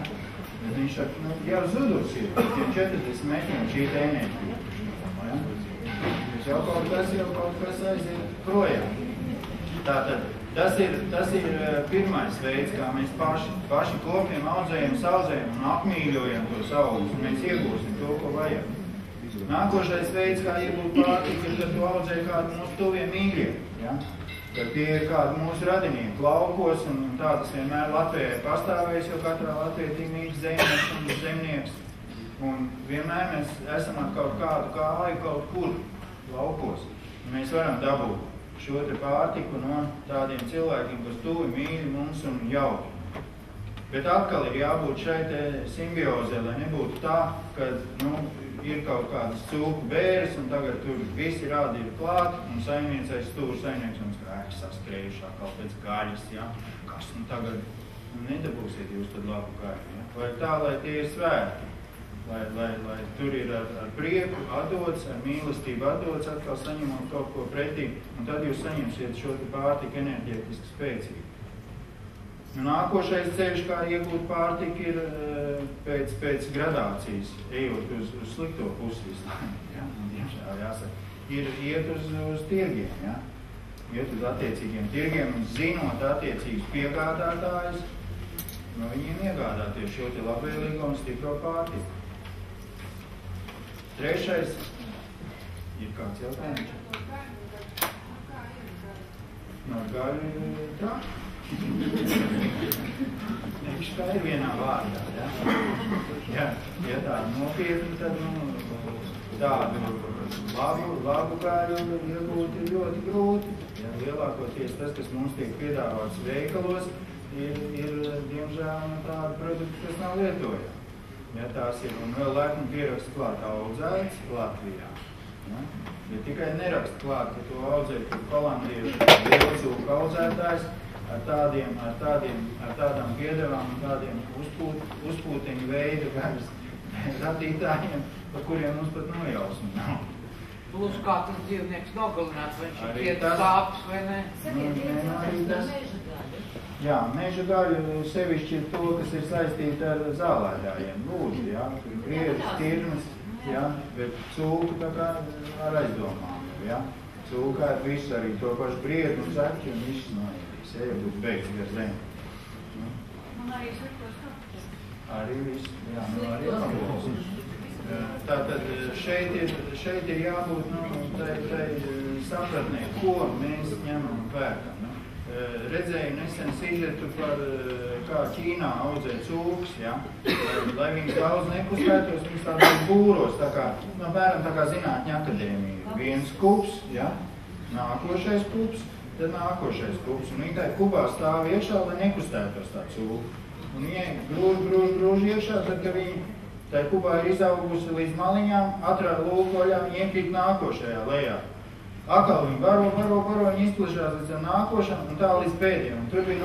Bet viņš saka, jau zudurs ir, tie 40 metri un šī enerģija. Ja? Jau kaut kas aiziet projām. Tātad, tas ir pirmais veids, kā mēs paši kopiem audzējam, saudzējam un apmīļojam to augus, un mēs iegūsim to, ko vajag. Nākošais veids, kā iegūt pārtiku, ir, kad tu audzē kādu mūsu tuviem mīļiem, ja? Kad tie ir kādi mūsu radinieki laukos, un tā tas vienmēr Latvijai pastāvēs, jo katrā Latvijai tik mīļš zemnieks un zemnieks. Un vienmēr mēs esam ar kaut kādu kāju kaut kur laukos. Un mēs varam dabūt šo te pārtiku no tādiem cilvēkiem, kas tuvi mīļi mums un jauki. Bet atkal ir jābūt šai te simbiozē, lai nebūtu tā, ka, ir kaut kādas cūku bēres, un tagad tur visi rādi ir klāt, un saimniecais stūra saimnieks un skrēks saskrējušā kaut pēc gaļas, ja? Kas tagad nedabūsiet jūs tad labu gaļu, ja? Vai tā, lai tie ir svēti, lai tur ir ar prieku atdots, ar mīlestību atdots, atkal saņemot kaut ko pretī, un tad jūs saņemsiet šo te pārtiku enerģētiski spēcīgu. Nākošais ceļš, kā iegūt pārtiku, ir pēc gradācijas, ejot uz slikto pusi vislaimu, ja? Diemžēl jāsaka, ir iet uz tirgiem, ja? Iet uz attiecīgiem tirgiem un zinot attiecīgus piegādātājus, no viņiem iegādāties šo te labvēlīgo un stipro pārtiku. Trešais, ir kāds jautājums? No gaļu traki. Tā ir vienā vārdā, ja? Ja tā nopietni, tad, tādu labu gaļu iegūt ir ļoti grūti. Ja? Lielākoties tas, kas mums tiek piedāvāts veikalos, ir diemžēl tāda produkta, kas nav lietojama. Ja? Tās ir, un vēl laikam pierakst klāt audzēts Latvijā. Ja? Bet tikai nerakst klāt, ka to audzēt holandiešu lielcūku audzētājs, ar tādām piedevām un tādiem uzpūteņu veidu gaļas radītājiem, par kuriem mums pat nojausmi nav. Plus kā tas dzīvnieks nogalināts, vai viņš ir iet sāpes vai ne? Jā, meža gaļa sevišķi ir to, kas ir saistīta ar zālēdājiem. Lūdzu, jā, tur griežas, tirnas, jā, bet cūku tā kā ar aizdomām, jā. Cūkā ir viss arī to pašu briedu un zaķi un viss noiedīs, ja būtu beigts gar zemi. Un arī sliktos kapus. Arī viss, jā, arī labos. Tātad šeit ir jābūt, tai sapratnē, ko mēs ņemam un pērkam. Redzēju nesen sižetu par kā Ķīnā audzē cūkas, ja? Lai viņas daudz nekustētos, viņas tādos būros, tā kā, tā kā zinātņa akadēmija. Viens kups, ja? Nākošais kups, tad nākošais kups. Un viņi tā kubā stāv iekšā, lai nekustētos tā cūka. Un viņai grūž iekšā, tad, kad viņi tā kubā ir izaugusi līdz maliņām, atrāda lūkoļā, viņi iekrīt nākošajā lejā. Akal viņi baro, viņi izplašās līdz nākošam un tā līdz pēdējiem. Un tur bija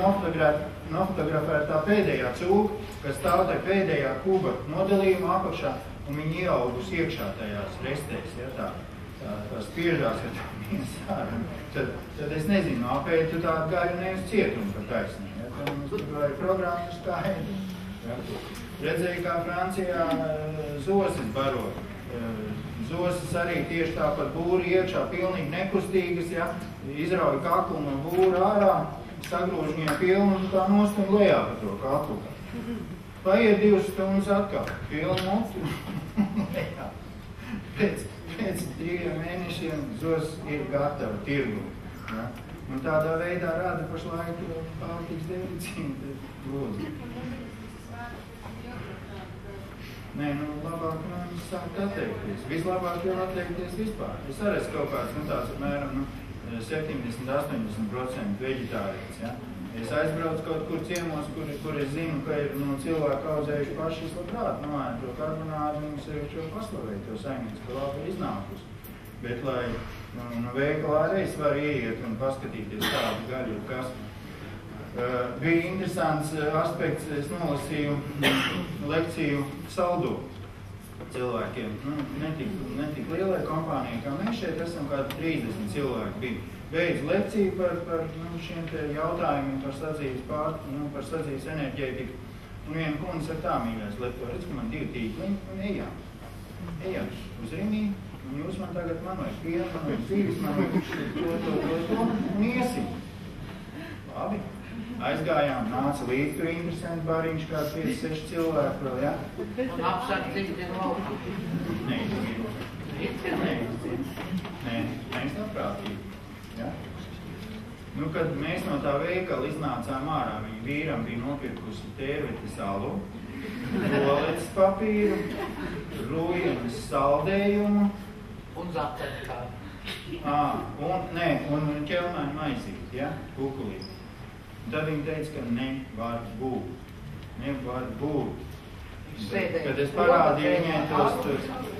nofotografēta tā pēdējā cūka, kas stāv tai pēdējā kuba nodalījuma apakšā, un viņi ieaugus iekšā tajās restēs, ja, tā spiežās, ja tā viens sāra. Tad es nezinu, apēd tu tādu gaļu nevis cietumu par taisnību, ja, tad mums tur vai programmas kā ir. Ja. Redzēju, kā Francijā zosis baro. Zosis arī tieši tāpat būri iekšā, pilnīgi nekustīgas, ja, izrauja kaklu no būra ārā, sagrūž viņai pilnu un tā nostum lejā pa to kaklu. Paiet 2 stundas atkal, pilnu mutu lejā. Pēc 3 mēnešiem zos ir gatava tirgu. Ja. Un tādā veidā rada pašlaik pārtiks deficīti. Lūdzu. Nē, labāk sākt atteikties. Vislabāk jau atteikties vispār. Es arī esmu kaut kāds, tāds apmēram 70–80% veģetārietis, ja. Es aizbraucu kaut kur ciemos, kur es zinu, ka ir cilvēki audzējuši paši labprāt, noēd to karbonādu, viņus arī šo paslavēt, to saimnieks, ka labi ir iznākus. Bet, lai veikalā arī es varu ieiet un paskatīties tādu gaļu, kas bija interesants aspekts, es nolasīju lekciju saldu cilvēkiem. Netik lielai kompānijai, kā mēs šeit esam, kādi 30 cilvēki bija. Beidz lekciju par šiem te jautājumiem par sadzīves enerģētiku. Un viena kundze ar tā mīļais lekto, redz, ka man 2 tīkliņi un ejam uz Rimī. Un jūs man tagad, man vajag pienu, man vajag dzīves, man vajag to, un iesim. Labi. Aizgājām, nāca līdz tur interesanti bariņš, kāds 5–6 cilvēki vēl, ja? Un apsardzīti ir laukā. Nē, mēs labprātīgi, ja? Kad mēs no tā veikala iznācām ārā, viņa vīram bija nopirkusi tērveti salu, roletes papīru, rūjienas saldējumu. Un zapteni kādu. Un ķelmēni maizīt, ja? Kukulīt. Tad viņi teica, ka nevar būt. Nevar būt. Sēdēt. Kad es parādīju viņai tos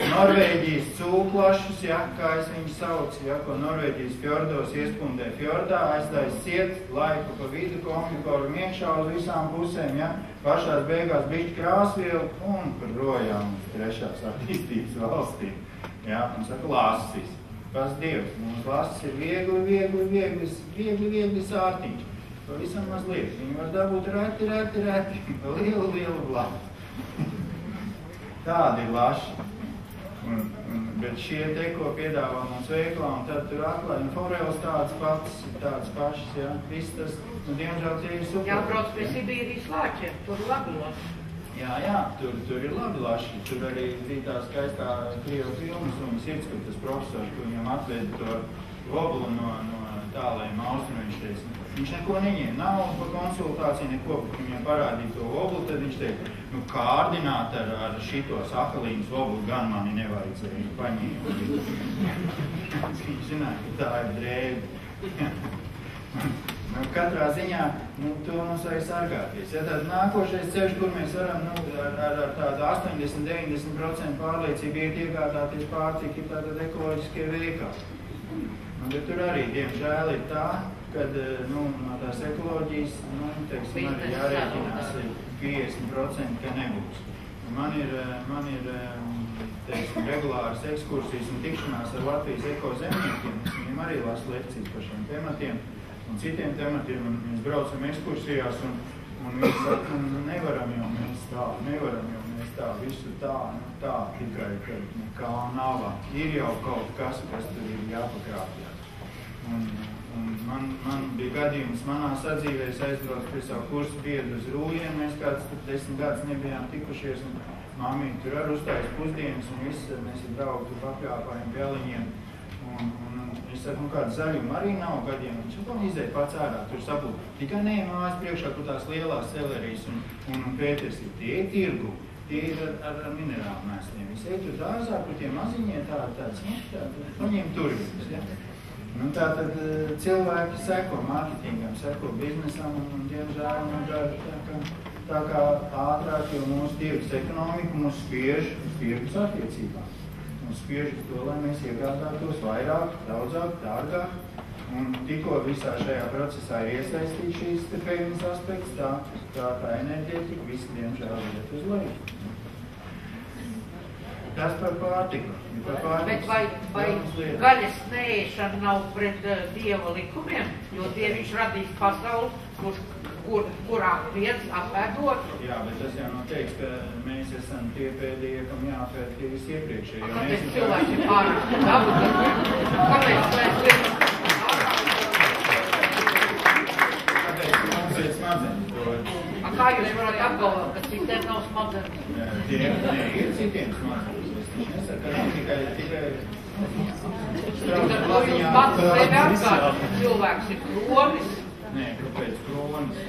Norvēģijas cūklašus, ja, kā es viņus saucu, ja, ko Norvēģijas fjordos iespundē fjordā, aiztais ciet, laiku pa vidu, komplikoru iekšā uz visām pusēm, ja, pašās beigās bišķi krāsvielu un projām uz trešās attīstības valstīm. Ja, un saka, lasis. Pats Dievs, mums lasis ir viegli sārtiņš. Pavisam mazliet. Viņi var dabūt reti, lielu blātu. Tādi ir laši. Bet šie te, ko piedāvā mums veiklā, un tad tur atklāja, un forels tādas pašas, jā. Viss tas, un diemžēl tie ir super. Jābrauc pie Sibīrijas lāčiem, tur labi laši. Jā, tur ir labi laši. Tur arī bija tā skaistā krievu filmas un sirds, kur tas profesors, kur viņam atveda to voblu no tālajiem austrumu, viņš teica, viņš neko neņēma, nav pa konsultāciju neko, kad viņam parādīja to voblu, tad viņš teica, kārdināt ar šito sakalīnas voblu gan mani nevajadzēja paņēma. Viņš zināja, ka tā ir drēbe. Katrā ziņā, to mums vajag sargāties. Ja tad nākošais ceļš, kur mēs varam, ar tādu 80-90% pārliecību iet iegādāties pārtiku, ir tātad ekoloģiskie veikali. Bet tur arī, diemžēl, ir tā, kad no tās ekoloģijas, teiksim, arī jārēķinās 50%, ka nebūs. Man ir teiksim, regulāras ekskursijas un tikšanās ar Latvijas ekozemniekiem. Viņiem arī lasu lekcijas par šiem tematiem un citiem tematiem. Mēs braucam ekskursijās un viņi saka, nevaram jau mēs tā, visu tā, tikai, ka nekā nav. Ir jau kaut kas tur ir jāpakrāpjās. Un man bija gadījums manā sadzīvē, es aizbraucu pie savu kursu biedru uz Rūjiem, mēs kāds 10 gadus nebijām tikušies, un māmīte tur arī uzstājas pusdienas, un visi mēs ir draugi papļāpājiem pēliņiem, un es saku, kāda zaļuma arī nav gadiem, viņš jau izēja pats ārā, tur sabūt, tikai ne mājas priekšā, kur tās lielās selerijas un pēters ir, tie ir tirgu, tie ir ar minerālu mēsliem, visi ej tur dārzā, kur tie maziņie tāds, paņem turības, ja. Tātad cilvēki seko mārketingam, seko biznesam un diemžēl tā kā ātrāk, jo mūsu tirgus ekonomika mūs spiež uz tirgus attiecībā. Mūs spiež uz to, lai mēs iegādātos vairāk, daudzāk, dārgāk. Un tikko visā šajā procesā ir iesaistīts šīs te peļņas aspekts, tā enerģētika visi diemžēl iet uz leju. Tas par pārtiku. Bet vai gaļas neēšana nav pret Dieva likumiem, jo Dieviņš radīs pasauli, kurā viens apēdot? Jā, bet tas jau noteiks, ka mēs esam tie pēdējie, kam jāapēd tie visi iepriekšēji. Kāpēc cilvēki ir pārāk dabu? Kāpēc mēs liekam? Kāpēc mums ir smadzenes? Kā jūs varat apgalvot, ka citiem nav smadzenes? Nē, ir citiem smadzenes. Es nesaku, ka nav tikai Tad to jūs pats sevi atkārt, cilvēks ir kronis. Nē, kāpēc kronis?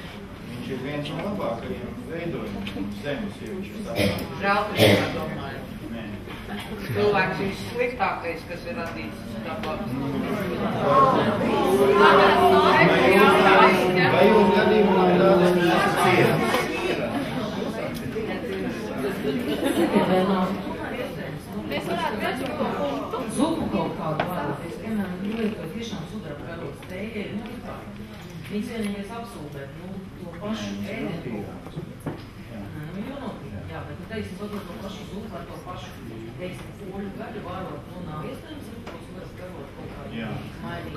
Viņš ir viens no labākajiem veidojumiem zemes, ja viņš ir tā. Žēl, ka es nedomāju. Nē. Cilvēks ir sliktākais, kas ir radīts dabā. Vai jūs gadījumā ir tādēļ neesat cietums? Mēs varētu vērst zupu kaut kādu vārdoties, piemēram, lietot tiešām sudraba garotas tējai, viņas vienīgais apsūdēt, to pašu ēdienu. Viņi jau notiek, jā, bet, teiksim, varbūt to pašu zupu ar to pašu, teiksim, poļu gaļu vārot, nav iespējams ar to sudraba garot kaut kādu mainīt.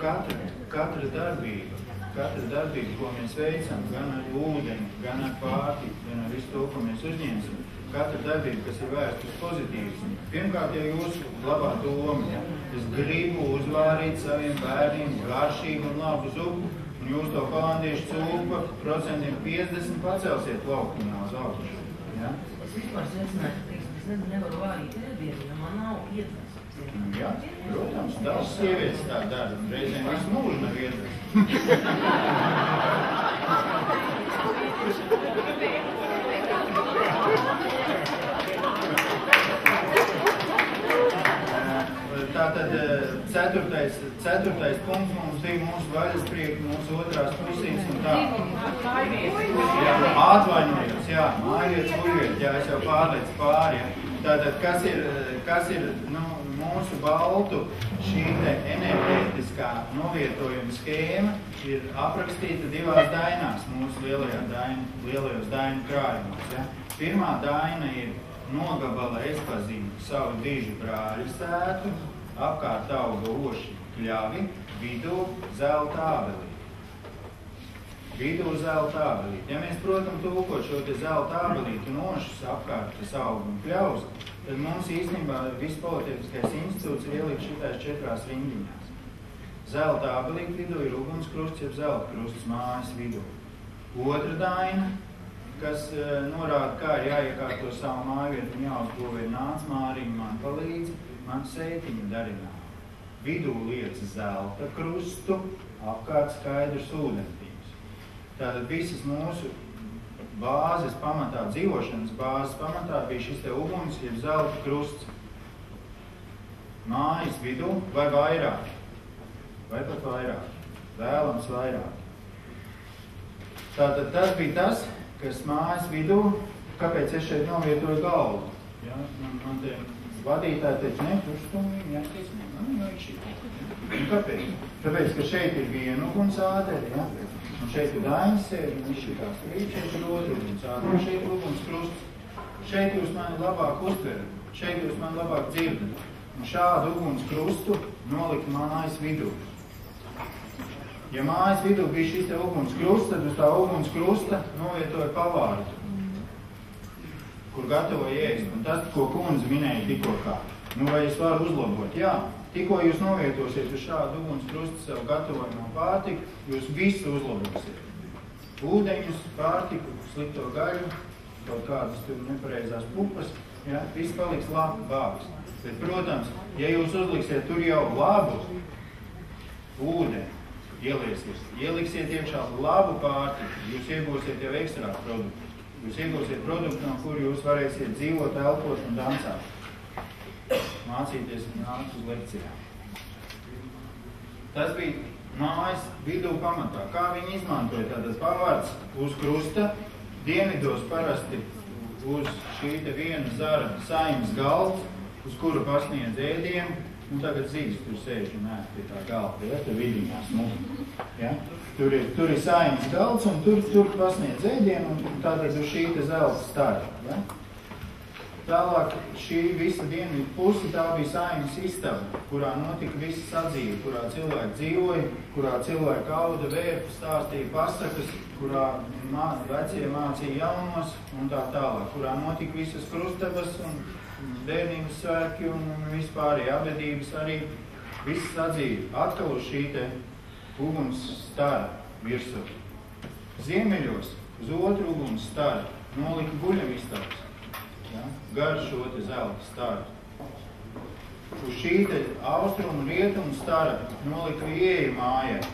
Katra darbība, ko mēs veicam, gan ar ūdeni, gan ar pārtiku, gan ar visu to, ko mēs uzņemsim, katra darbība, kas ir vērsta uz pozitīvismu. Pirmkārt, ja jūsu labā doma, ja es gribu uzvārīt saviem bērniem garšīgu un labu zupu, un jūs to holandiešu cūpa 50% pacelsiet laukumā uz augšu. Ja? Es vispār secināju, es nevaru vārīt ēdienu, ja man nav iedvesmas. Jā, protams, daudz sievietes tā dara, un reizēm visu mūžu nav iedvesmas. Tātad ceturtais punkts mums bija mūsu vaļasprieki, mūsu otrās pusīs un tā. Jā, atvainojos, jā, mājvietas, guļvietas, jā, es jau pārliecu pāri, jā. Tātad, kas ir mūsu baltu šī te enerģētiskā novietojuma skēma ir aprakstīta divās dainās mūsu lielajos dainu krājumos, ja. Pirmā daina ir nogabala es pazinu savu dižu brāļu sētu, apkārt auga oši kļavi, vidū zelta ābelīti. Ja mēs, protams, tūkot šo te zelta ābelītu nošus apkārt, kas auga un kļaus, tad mums īstenībā viss politiskais institūts ir ielikt šitās 4 rindiņās. Zelta ābelīte vidū ir ugunskrusts, jeb zelta krusts mājas vidū. Otra daina, kas norāda, kā ir jāiekārto savu mājvietu un jāuzbūvē nāc Māriņa man palīdzi, man seitiņu darinā. Vidū liec zelta krustu, apkārt skaidrs ūdentīms. Tātad visas mūsu bāzes pamatā, dzīvošanas bāzes pamatā bija šis te uguns, jeb zelta krusts. Mājas vidū vai vairāk, vai pat vairāk, vēlams vairāk. Tātad tas bija tas, kas mājas vidū, kāpēc es šeit novietoju galvu. Ja? Man te vadītāji teica, ne, tur stumīgi, jāsties, kāpēc? Tāpēc, ka šeit ir viena ugunsāderi, ja? Un šeit ir daiņas sēdi, un viņš ir kā strīd, šeit ir otru ugunsāderi, un šeit ir ugunskrusts. Šeit jūs mani labāk uztverat, šeit jūs mani labāk dzirdat. Un šādu ugunskrustu nolika mājas vidū. Ja mājas vidū bija šis te ugunskrusts, tad uz tā ugunskrusta novietoja pavārdu, kur gatavoja ēst. Un tas, ko kundze minēja tikko kā, vai es varu uzlabot? Jā, tikko jūs novietosiet uz šādu ugunskrustu savu gatavojamo pārtiku, jūs visu uzlabosiet. Ūdeņus, pārtiku, slikto gaļu, kaut kādas tur nepareizās pupas, ja, viss paliks labāks. Bet, protams, ja jūs uzliksiet tur jau labu ūdeni, ieliksiet iekšā labu pārtiku, jūs iegūsiet jau ekstrā produktu. Jūs iegūsiet produktu, no kuru jūs varēsiet dzīvot, elpot un dansāt. Mācīties un nākt uz lekcijām. Tas bija mājas vidū pamatā. Kā viņi izmantoja tātad pavārds uz krusta, dienvidos parasti uz šī te viena zara saimnes galds, uz kuru pasniedz ēdienu, un tagad zīves tur sēž un ēd pie tā galda, ja, tur vidiņā smuka. Ja? Tur ir saimnes galds, un tur pasniedz ēdienu, un tātad uz šī te zelta stara. Ja? Tālāk šī visa dienvidu puse, tā bija saimnes istaba, kurā notika visa sadzīve, kurā cilvēki dzīvoja, kurā cilvēki auda, vērpa, stāstīja pasakas, kurā vecie mācīja jaunos un tā tālāk, kurā notika visas krustabas un bērnības svētki un vispārēji abedības arī viss sadzīve. Atkal uz šī te uguns stara virsū. Ziemeļos uz otru uguns stara nolika guļamistabas, ja, gar šo te zelta staru. Uz šī te austrumu un rietumu stara nolika ieeju mājai.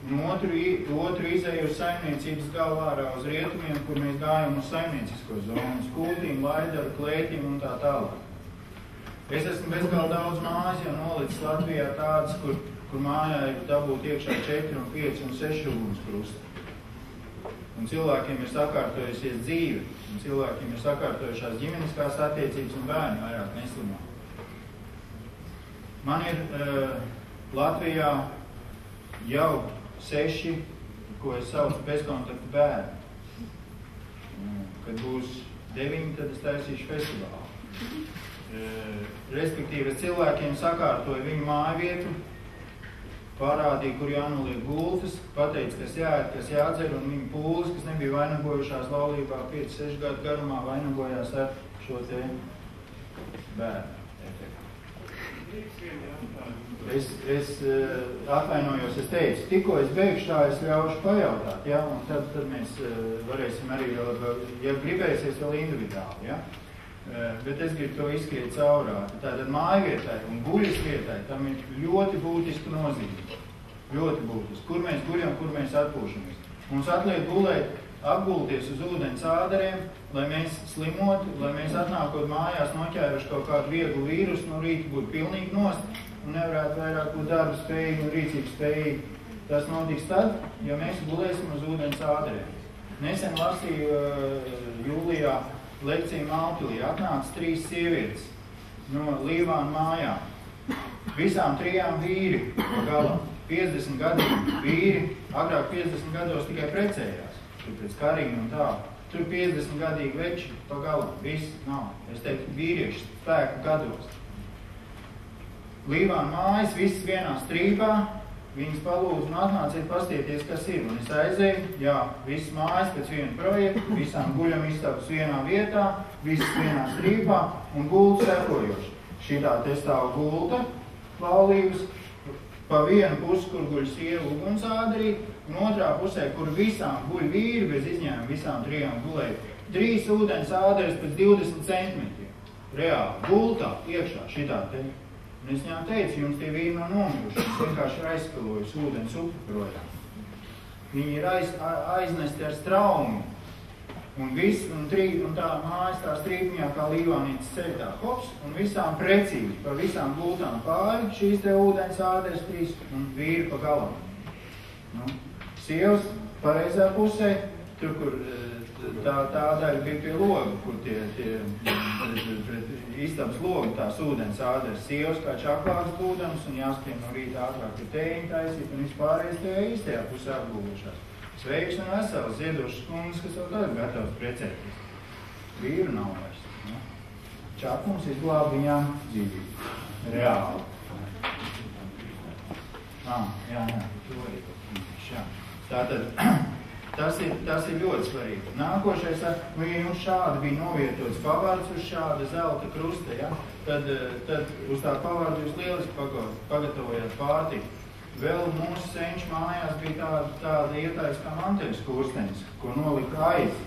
Un otru izēju uz saimniecības galvā ārā uz rietumiem, kur mēs gājam uz saimniecisko zonu, uz kūtīm, laidaru, klētīm un tā tālāk. Es esmu bezgalīgi daudz mājas jau nolicis Latvijā tādas, kur mājā ir dabūt iekšā 4, 5 un 6 ugunskrusti. Un cilvēkiem ir sakārtojusies dzīve, un cilvēkiem ir sakārtojušās ģimeniskās attiecības un bērni vairāk neslimā. Man ir Latvijā jau 6, ko es saucu bezkontaktu bērni. Kad būs 9, tad es taisīšu festivālu. Respektīvi, es cilvēkiem sakārtoju viņu mājvietu, parādīju, kur jānoliek gultas, pateicu, kas jāēd, kas jādzer, un viņu pūles, kas nebija vainagojušās laulībā 5-6 gadu garumā, vainagojās ar šo te bērnu efektu. Es atvainojos, es teicu, tikko es beigšu tā, es ļaušu pajautāt, ja, un tad mēs varēsim arī, ja gribēsies, vēl individuāli, ja. Bet es gribu to izskriet caurā. Tātad mājvietai un guļas vietai tam ir ļoti būtiska nozīme. Ļoti būtiski. Kur mēs guļam, kur mēs atpūšamies. Mums atliek gulēt apgulties uz ūdens āderiem, lai mēs slimotu, lai mēs atnākot mājās noķēruši kaut kādu vieglu vīrusu, no rīta būtu pilnīgi nost un nevarētu vairāk būt darba spējīgi un rīcības spējīgi. Tas notiks tad, ja mēs gulēsim uz ūdens āderiem. Nesen lasīju jūlijā lekciju Malpilī. Atnāca 3 sievietes no Līvānu mājām. Visām 3 vīri pa galam. 50 gadīgi vīri, agrāk 50 gados tikai precējās. Tur pēc karīna un tā. Tur 50 gadīgi veči pa galam. Viss nav. Es teiktu, vīrieši spēku gados. Līvānu mājas, viss vienā strīpā. Viņas palūdz un atnāciet pastieties, kas ir. Un es aizēju, jā, visas mājas pēc viena projekta, visām guļam istabas vienā vietā, visas vienā strīpā un gulta sekojoši. Šitā te stāv gulta, laulības, pa vienu pusi, kur guļ sieva ugunsāderī, un otrā pusē, kur visām guļ vīri, bez izņēmuma visām 3 gulēja. 3 ūdens āderes pēc 20 centimetriem. Reāli, gultā, iekšā, šitā te. Un es viņām teicu, jums tie vīri nav nomiruši, es vienkārši ir aizpilojusi ūdens upi projām. Viņi ir aiznesti ar straumu. Un tā mājas tā strīpiņā kā līvānītes ceļ tā hops, un visām precīzi, pa visām gultām pāri šīs te ūdens āderes 3 un vīri pa galam. Nu, sievas pareizā pusē, tur, kur tā daļa bija pie loga, kur tie istabas logi, tās ūdens āderes, sievas kā čaklāks būdams un jāskrien no rīta ātrāk pie tēņi taisīt un vispārējais tajā īstajā pusē apgūlušās. Sveiks un vesels, ziedošas kundas, kas vēl tagad gatavs precēties. Vīru nav vairs. Ja? Čakums izglāb viņām dzīvību. Reāli. Jā. To arī. Jā. Tātad, tas ir ļoti svarīgi. Nākošais, ja jums šādi bija novietots pavards uz šāda zelta krusta, ja? Tad uz tā pavarda jūs lieliski pagatavojāt pārtiku. Vēl mūsu senču mājās bija tāda ietais kā manteļas kurstenis, ko nolika aiz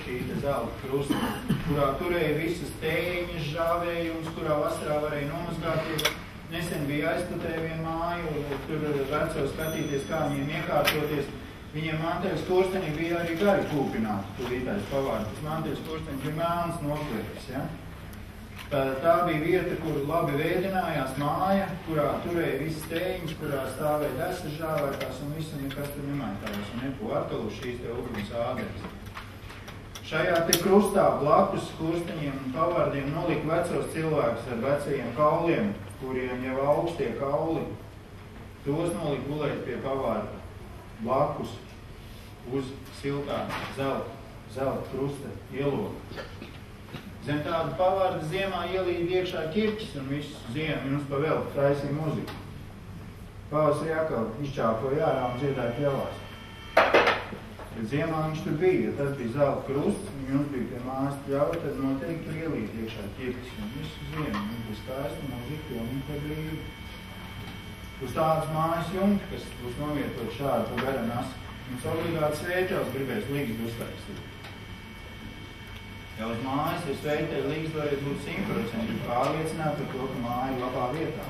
šī zelta krusta, kurā turēja visas tēņas, žāvējums, kurā vasarā varēja nomazgāties. Nesen bija aizputēja vienu māju, tur veco skatīties, kā viņiem iekārtoties. Viņiem manteļas kurstenī bija arī gari kūpināti, tur ītais pavārds. Tas manteļas kurstenis bija melns noklēpis, ja? Tā bija vieta, kur labi vēdinājās māja, kurā turēja visas tēņas, kurā stāvēja desas žāvētās un visam nekas tur nemaitājās un neko atkalu šīs te uguns āderes. Šajā te krustā blakus kursteņiem un pavārdiem nolika vecos cilvēkus ar vecajiem kauliem, kuriem jau augstie kauli. Tos nolika gulēt pie pavārda blakus uz siltā zelta krusta ielogu. Zem tādu pavārdu ziemā ielīd iekšā ķirķis un visu ziemu jums pa velti taisīja muziku. Pavasarī atkal izčāpoja ārā un dziedāja pļavās. Bet ziemā viņš tur bija, ja tas bija zelta krusts un jums bija pie mājas pļava, tad noteikti tur ielīd iekšā ķirķis un visu ziemu. Jums būs taisna muzika, pilnīgi pa brīvi. Uz tādas mājas jumti, kas būs novietot šādi pa gara nasu, jums obligāti sveiķos gribēs līgstu uztaisīt. Ja uz mājas, ja sveitē līgst varētu būt 100% pārliecināt par to, ka māja ir labā vietā.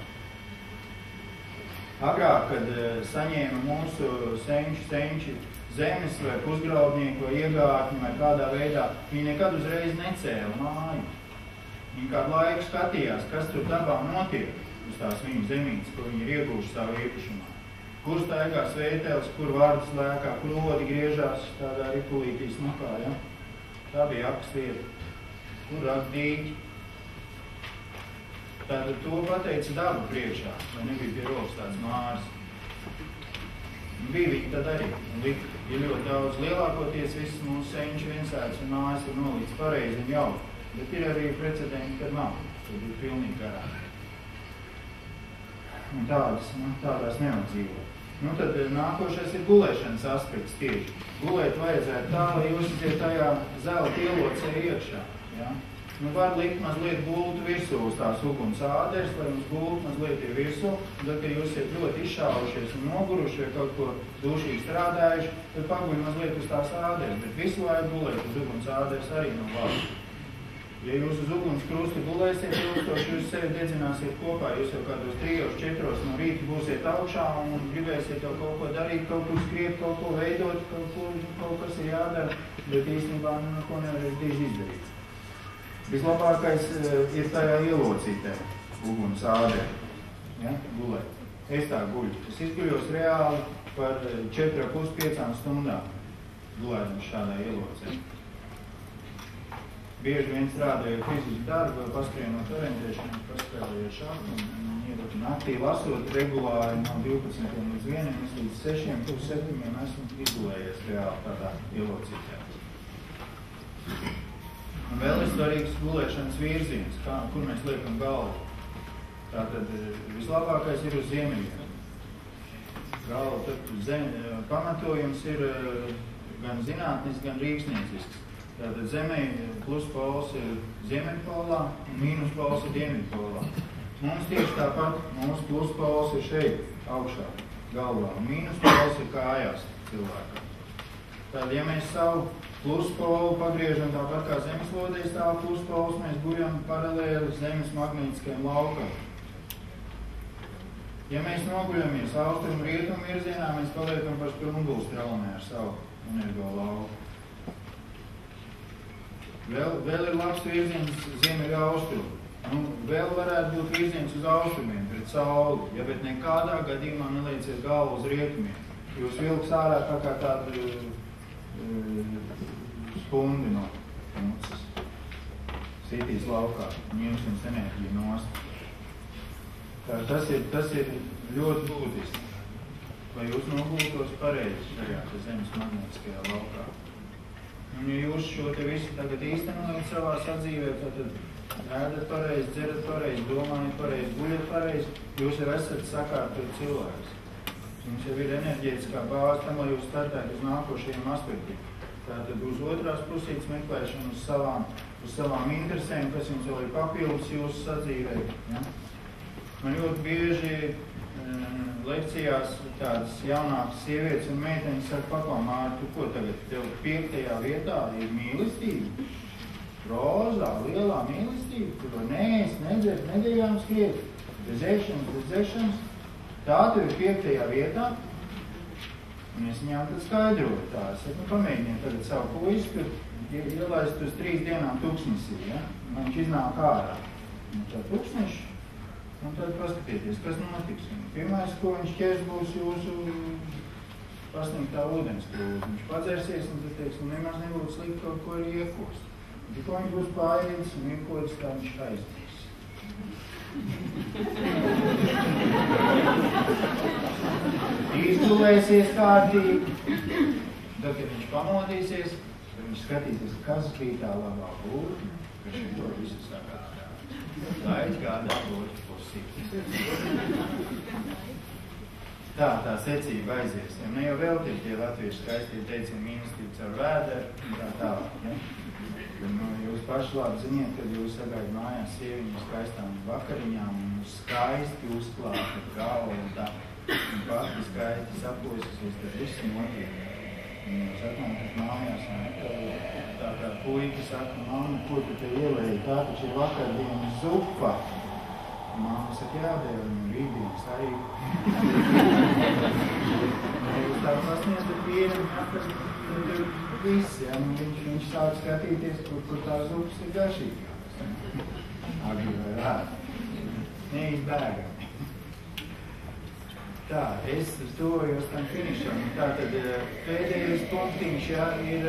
Agrāk, kad saņēma mūsu senči zemes vai pusgraudnieku vai iegātni vai kādā veidā, viņi nekad uzreiz necēla māju. Viņi kādu laiku skatījās, kas tur dabā notiek uz tās viņu zemītes, ko viņi ir iegūši savu īpašumā. Kur staigā sveitēls, kur vārdas lēkā, kur odi griežās tādā ripulītī smukā, ja? Tā bija akas vieta, kur rakdīgi. Tātad to pateica daba priekšā, vai nebija pie rokas tāds mārs. Un bija viņi tad arī. Un ir ļoti daudz lielākoties visas mūsu senču viensētas un mājas ir nolīdz pareizi un jauki. Bet ir arī precedenti, kad nav. Tad ir pilnīgi garā. Un tādās nevar dzīvot. Nu, tad nākošais ir gulēšanas aspekts tieši. Gulēt vajadzētu tā, lai jūs iziet tajā zelta ielocē iekšā. Ja? Nu, var likt mazliet gultu virsū uz tās uguns āderes, lai jums gultu mazliet ir virsū. Tad, kad jūs iet ļoti izšāvušies un noguruši vai kaut ko dušīgi strādājuši, tad paguļ mazliet uz tās āderes. Bet visu laiku gulēt uz uguns āderes arī nav labi. Ja jūs uz uguns krusta gulēsiet ilgstoši, jūs sevi dedzināsiet kopā, jūs jau kādos 3-4 no rīta būsiet augšā un gribēsiet jau kaut ko darīt, kaut ko skriet, kaut ko veidot, kaut kas ir jādara, bet īstenībā neko nevarēs drīz izdarīt. Vislabākais ir tajā ielocītē, uguns ādē, ja, gulēt. Es tā guļu. Es izguļos reāli par 4,5-5 stundām gulēdams šādā ielocē. Bieži vien strādājot fizisku darbu, paskrienot orientēšanu, paspēlējot šādu un naktī lasot regulāri no 12 līdz 1, līdz 6, 7 esmu izgulējies reāli tādā ielocītē. Un vēl ir svarīgs gulēšanas virziens, kur mēs liekam galvu. Tātad vislabākais ir uz ziemeļiem. Galva pamatojums ir gan zinātnisks, gan rīksniecisks. Tātad Zemē pluspols ir ziemeļpolā un mīnuspols ir dienvidpolā. Mums tieši tāpat, mūsu pluspols ir šeit, augšā, galvā, un mīnuspols ir kājās cilvēkam. Tad, ja mēs savu pluspolu pagriežam tāpat kā zemeslodē stāv pluspols, mēs guļam paralēli zemes magnētiskajam laukam. Ja mēs noguļamies austrumu rietumu virzienā, mēs paliekam par sprunguls traumē ar savu energo lauku. Vēl ir labs virziens ziemeļa austrumu. Vēl varētu būt virziens uz austrumiem, pret sauli, ja bet nekādā gadījumā nelieciet galvu uz rietumiem. Jūs vilks ārā tā kā tādu spundi no mucas. Sitīs laukā, un jums enerģija nost. Tas ir ļoti būtiski, lai jūs nogultos pareizi šajā zemes magnētiskajā laukā. Un ja jūs šo te visu tagad īstenojat savā sadzīvē, tad ēdat pareizi, dzerat pareizi, domājat pareizi, guļat pareizi, jūs jau esat sakārtot cilvēks. Jums jau ir enerģētiskā bāze tam, lai jūs startētu uz nākošajiem aspektiem. Tātad uz otrās pusītes meklēšanu uz savām interesēm, kas jums vēl ir papildus jūsu sadzīvē. Ja? Man ļoti bieži lekcijās tādas jaunākas sievietes un meiteņas saka, paklau, Māri, tu ko tagad, tev 5. vietā ir mīlestība? Rozā, lielā mīlestība, tu var neēst, nedzert, nedēļām skriet, bez ēšanas, tā tev ir 5. vietā. Un es viņām tad skaidroju tā, es saku, pamēģiniet tagad savu puisi, tur ielaist uz 3 dienām tuksnesī, ja? Un viņš iznāk ārā. Un tā tuksneši. Un tad paskatieties, kas notiks. Pirmais, ko viņš ķers, būs jūsu pasniegtā ūdenskrūze. Viņš padzersies un tad teiks, un nemaz nebūtu slikti kaut ko arī iekost. Un tikko viņš būs pārēdis un iekodas, tā viņš aizdīs. Izgulēsies kārtīgi. Tad, kad viņš pamodīsies, tad viņš skatīsies, kas bija tā labā būtne, ka šito visu sagādā. Lai gādā otru pusi. Tā secība aizies. Ja ne jau vēl tie latvieši skaistie teicina mīlestību caur vēderu, tā. Ja? Jūs paši labi ziniet, kad jūs sagaidat mājās sieviņu skaistām vakariņām un skaisti uzklāt ar galda un pati skaisti saposies, tad viss notiek. Un jūs atnākat mājās un tā kā puika saka, mamma, ko tu te ielēji, tā taču ir vakardienas zupa. Mamma saka, jādēļ, un rītdienas arī. Jūs tā pasniedzat vīram, tad viss, ja, viņš sāk skatīties, kur tā zupas ir garšīgākas. Agri vai rādi. Neizbēgami. Tā, es tuvojos tam finišam. Tātad pēdējais punktiņš, ja, ir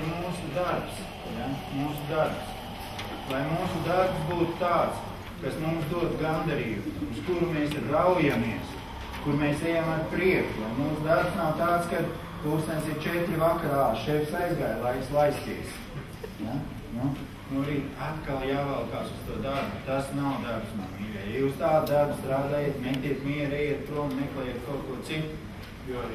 mūsu darbs. Ja, mūsu darbs. Lai mūsu darbs būtu tāds, kas mums dod gandarību, uz kuru mēs raujamies, kur mēs ejam ar prieku. Lai mūsu darbs nav tāds, ka pulkstens ir 4 vakarā, šefs aizgāja, laiks laisties. Ja? Nu, rīt atkal jāvalkās uz to darbu. Tas nav darbs, man mīļie. Ja jūs tādu darbu strādājat, metiet mieru, ejiet prom, meklējiet kaut ko citu,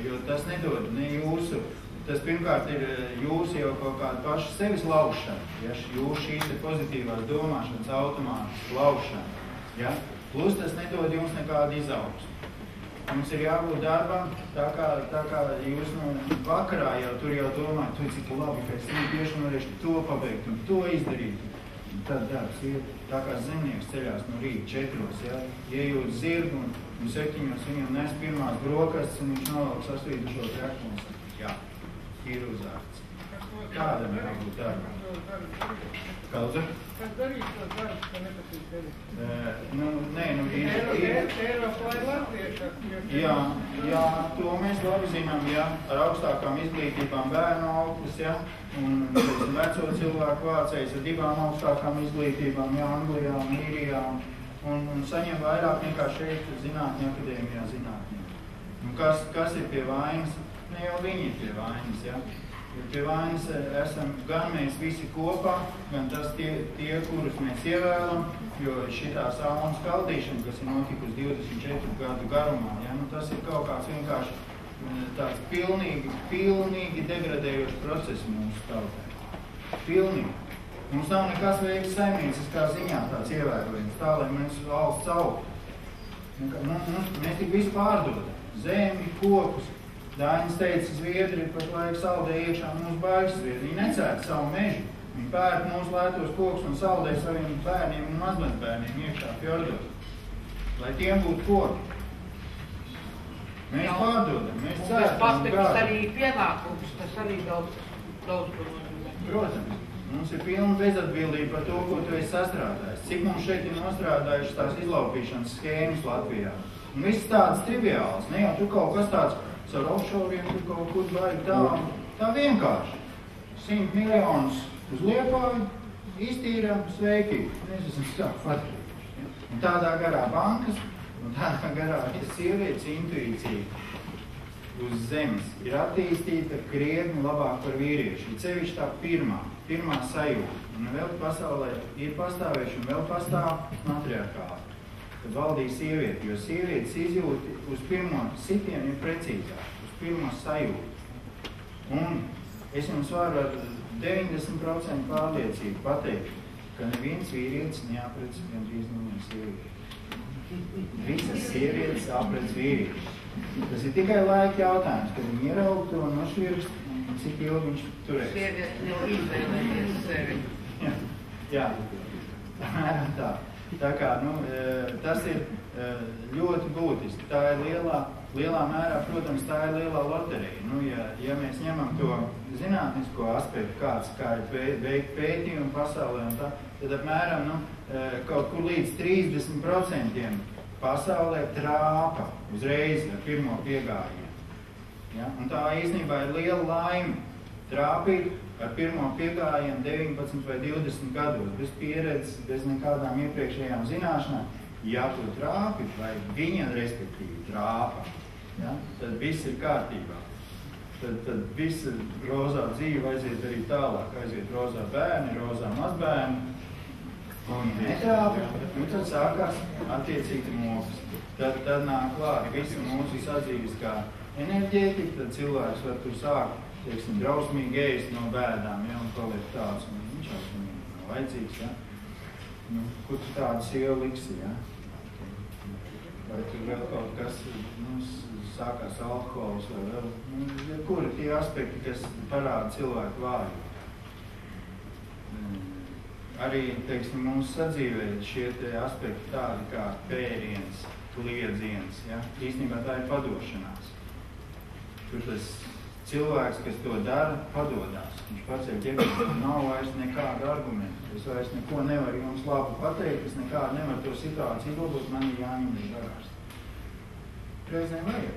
jo tas nedod ne jūsu. Tas pirmkārt ir jūsu jau kaut kādu pašu sevis laušana, ja? Jūs šīs ir pozitīvās domāšanas automātiski laušana. Ja? Plus tas nedod jums nekādu izaugsmu. Mums ir jābūt darbam, tā kā jūs vakarā jau tur jau domājat, tu cik labi, ka es tieši varēšu to pabeigt un to izdarīt. Tad darbs iet, tā kā zemnieks ceļās no rīta 4, ja, iejūt zirgu un 7 viņam nes pirmās brokastis un viņš novelk sasvīdušo treku un saka, jā, ir uzārts. Kādam jābūt darbam? Kaudze? Kas darīs tos darbus, ka nepatīk darīt? Eiropa vai Latvieša? Jā, to mēs labi zinām, jā, ar augstākām izglītībām bērnu auglis, jā, un veco cilvēku vācējs ar 2 augstākām izglītībām, jā, Anglijā un Īrijā, un saņem vairāk nekā šeit zinātņu akadēmijā zinātņu. Un kas ir pie vainas? Ne jau viņi ir pie vainas, jā. Jo pie vainas esam gan mēs visi kopā, gan tas tie kurus mēs ievēlam, jo šitā saunas skaldīšana, kas ir notikusi 24 gadu garumā, ja, nu tas ir kaut kāds vienkārši tāds pilnīgi degradējošs process mūsu tautē. Pilnīgi. Mums nav nekas veiks saimnieciskā ziņā tāds ievērojums, tā, lai mēs valsts augtu. Mēs tik visu pārdodam. Zemi, kokus. Dainis teica, Zviedri pat laik saldē iekšā mūsu baigas Zviedri. Viņi necēta savu mežu. Viņi pērk mūsu lētos kokus un saldē saviem bērniem un mazmazbērniem iekšā fjordos. Lai tiem būtu koki. Mēs pārdodam, mēs cētam un Tas arī pienākums, tas arī daudz Protams. Mums ir pilna bezatbildība par to, ko tu esi sastrādājis. Cik mums šeit ir nostrādājuši tās izlaupīšanas schēmas Latvijā. Un viss tāds triviāls, ne jau tu kaut kas tāds ar offshoriem, tur kaut kur baigi tā vienkārši. 100 miljonus uz Liepāju, iztīrām, sveiki. Mēs esam sāku fatrīgi. Un tādā garā bankas, un tādā garā sievietes intuīcija uz zemes ir attīstīta krietni labāk par vīriešu. Ir sevišķi tā pirmā sajūta. Un vēl pasaulē ir pastāvējuši un vēl pastāv matriarkāli. Kad valdīja sievieti, jo sievietes izjūti uz pirmo sitienu ir precīzāk, uz pirmo sajūtu. Un es jums varu ar 90% pārliecību pateikt, ka neviens vīrietis neaprec gandrīz neviens sievieti. Visas sievietes aprec vīrietis. Tas ir tikai laika jautājums, kad viņi ieraug to nošvirkst un cik ilgi viņš turēs. Sievietes jau izvēlēties sevi. Jā, tā. Tā kā, tas ir ļoti būtiski. Tā ir lielā mērā, protams, tā ir lielā loterija. Ja mēs ņemam to zinātnisko aspektu, kā ir veikt pētījumu pasaulē un tā, tad apmēram, kaut kur līdz 30% pasaulē trāpa uzreiz ar pirmo piegājienu. Ja? Un tā īstenībā ir liela laime trāpīt ar pirmo piegājienu 19 vai 20 gados, bez pieredzes, bez nekādām iepriekšējām zināšanām. Ja tu trāpi, vai viņa respektīvi trāpa, ja, tad viss ir kārtībā. Tad visa rozā dzīve aiziet arī tālāk. Aiziet rozā bērni, rozā mazbērni. Un netrāpi, un tad sākās attiecīgi mokas. Tad nāk klāt visa mūsu sadzīviskā enerģētika, tad cilvēks var tur sākt drausmīgi ēst no bēdām, ja, un paliek tāds, un viņš jau nav vajadzīgs, ja. Kur tu tādu sievu liksi, ja? Vai tur vēl kaut kas, sākās alkohols, vai vēl, kuri tie aspekti, kas parāda cilvēku vāju. Arī, teiksim, mūsu sadzīvē šie te aspekti tādi kā pēriens, kliedziens, ja? Īstenībā tā ir padošanās. Tur tas cilvēks, kas to dara, padodās. Viņš paceļ ķepiņu, nav vairs nekāda argumenta. Es vairs neko nevaru jums labu pateikt, es nekādu nevaru to situāciju izlabot, man ir jāņem žagars. Reizēm vajag.